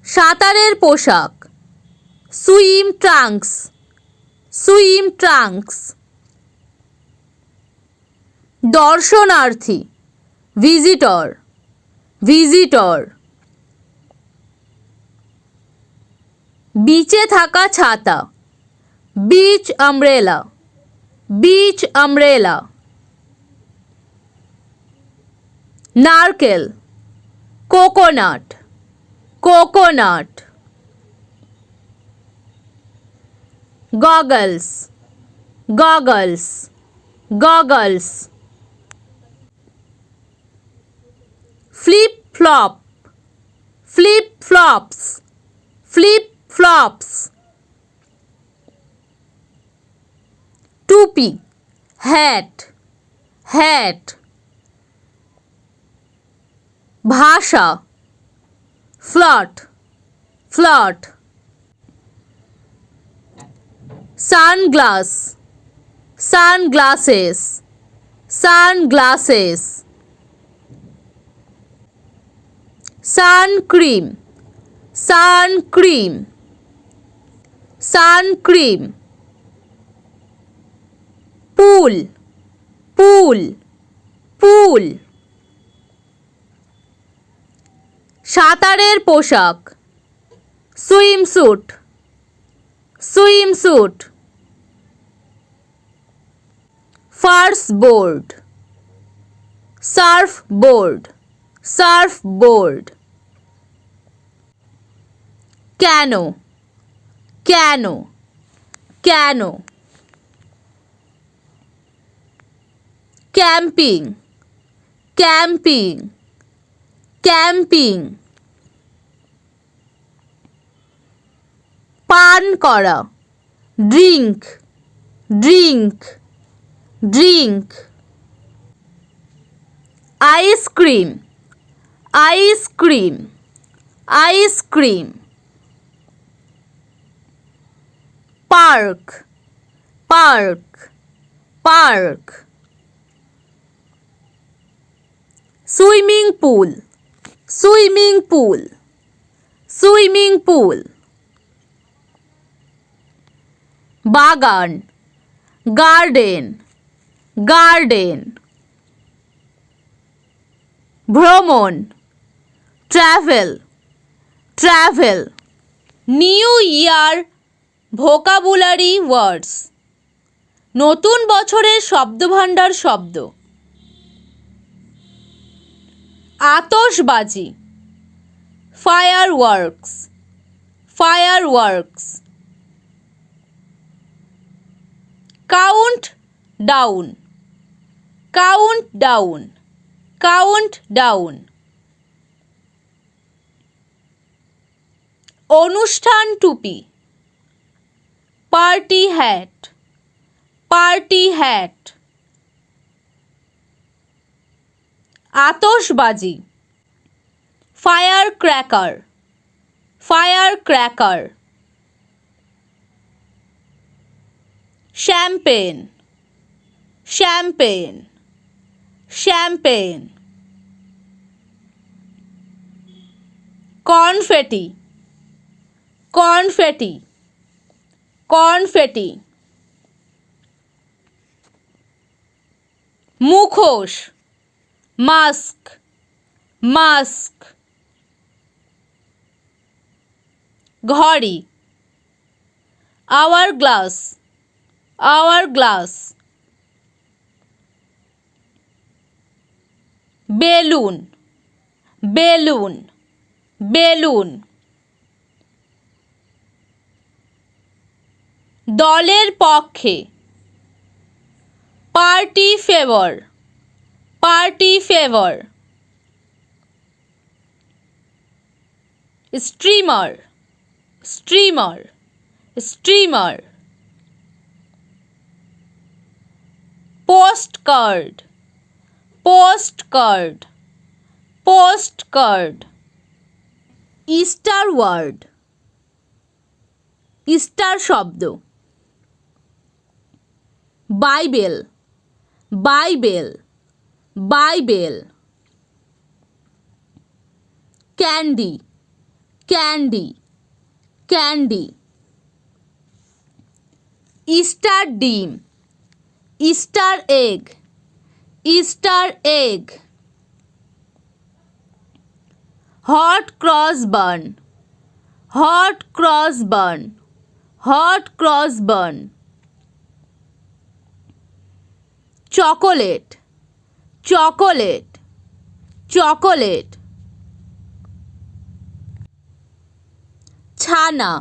Speaker 2: সাঁতারের পোশাক, সুইম ট্রাঙ্কস, সুইম ট্রাঙ্কস। দর্শনার্থী, ভিজিটর, ভিজিটর। বিচে থাকা ছাতা, বিচ আমব্রেলা, বিচ আমব্রেলা। নারকেল, coconut, coconut. Goggles, goggles, goggles. Flip flop, flip flops, flip flops. টুপি, হ্যাট, হ্যাট। ভাষা, float, float. Sunglass, sunglasses, sunglasses. Sun cream, sun cream, sun cream. Pool, pool, pool. সাঁতারের পোশাক, swimsuit, swimsuit. ফার্স board, surf board, surf board. Canoe, canoe, canoe. Camping, camping, camping. পান করা, drink, drink, drink. Ice cream, ice cream, ice cream. Park, park, park. Swimming pool, swimming pool, swimming pool. বাগান, garden, garden. ভ্রমণ, travel, travel. New year vocabulary words, নতুন বছরের শব্দভাণ্ডার শব্দ। আতশবাজি, fireworks, fireworks. Countdown, countdown, countdown. অনুষ্ঠান টুপি, party hat, party hat. আতশবাজি, firecracker, firecracker. Champagne, champagne, champagne. Confetti, confetti, confetti. মুখোশ, মাস্ক, মাস্ক। ঘড়ি, hourglass, hourglass. Balloon, balloon, balloon. দলের পক্ষে, party favour, party favour. Streamer, streamer, streamer. Postcard, postcard, postcard. Easter word, Easter শব্দ। Bible, Bible, Bible. Candy, candy, candy. Easter ডিম, Easter egg, Easter egg. Hot cross bun, hot cross bun, hot cross bun. Chocolate, chocolate, chocolate. ছানা,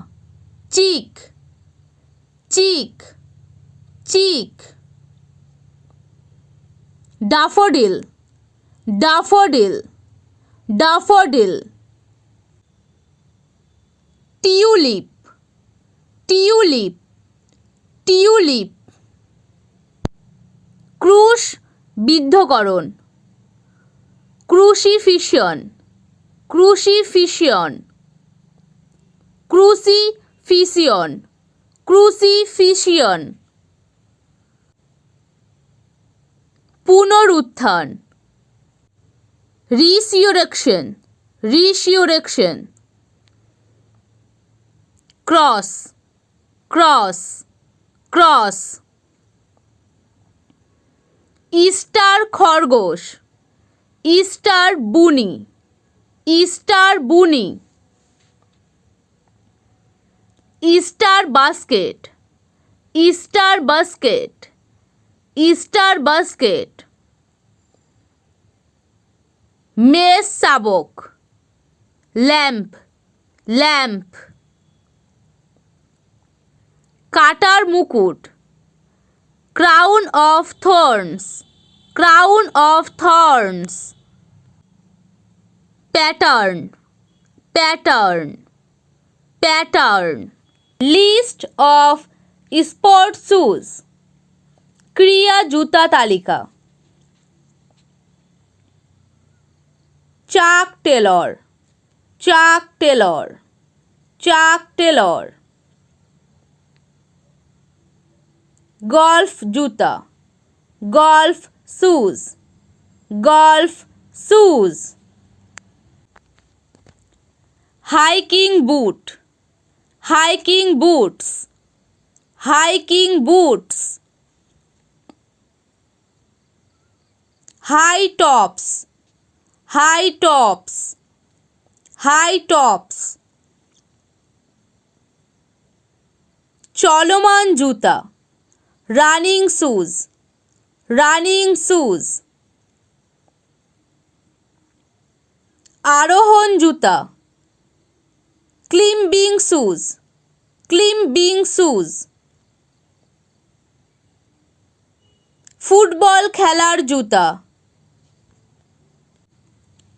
Speaker 2: chick, চিক, চিক। Daffodil, daffodil, daffodil. Tulip, tulip, tulip. ক্রুশ বিদ্ধকরণ, crucifixion, crucifixion, crucifixion, crucifixion. পুনরুত্থান, resurrection, resurrection. Cross, cross, cross. Easter খরগোশ, Easter bunny, Easter bunny. Easter basket, Easter basket, Easter basket. মেষ শাবক, lamb, lamb. কাটার মুকুট, crown of thorns, crown of thorns. Pattern, pattern, pattern. List of sport shoes, ক্রিয়া জুতা তালিকা। Chuck Taylor, Chuck Taylor, Chuck Taylor. Golf জুতা, golf shoes, golf shoes. Hiking boot, hiking boots, hiking boots. High tops, high tops, high tops. চলমান জুতা, running shoes, running shoes. আরোহণ জুতা, climbing shoes, climbing shoes. Football খেলার জুতা,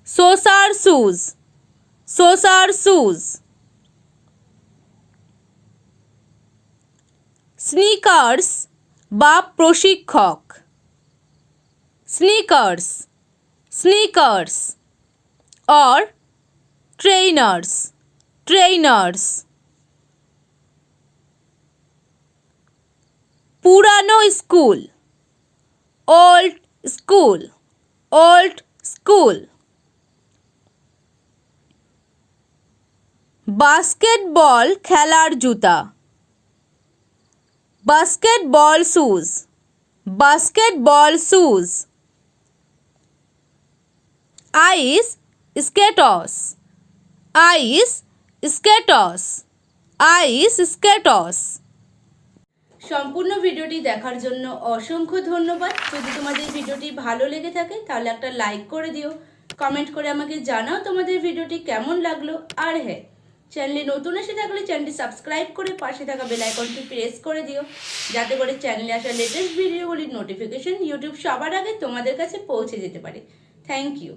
Speaker 2: soccer shoes, soccer shoes. Sneakers বা প্রশিক্ষক, sneakers, sneakers or trainers, trainers. পুরানো school, old school, old school. Basketball খেলার জুতা, basketball shoes, basketball shoes. Ice skates, ice skates, ice skates. সম্পূর্ণ ভিডিওটি দেখার জন্য অসংখ্য ধন্যবাদ। যদি তোমাদের ভিডিওটি ভালো লেগে থাকে তাহলে একটা লাইক করে দিও, কমেন্ট করে আমাকে জানাও তোমাদের ভিডিওটি কেমন লাগলো। আর হ্যাঁ, চ্যানেলে নতুন এসে থাকলে চ্যানেলটি সাবস্ক্রাইব করে পাশে থাকা বেল আইকনটি প্রেস করে দিও, যাতে করে চ্যানেলে আসা লেটেস্ট ভিডিওগুলির নোটিফিকেশন ইউটিউব সবার আগে তোমাদের কাছে পৌঁছে যেতে পারে। Thank you.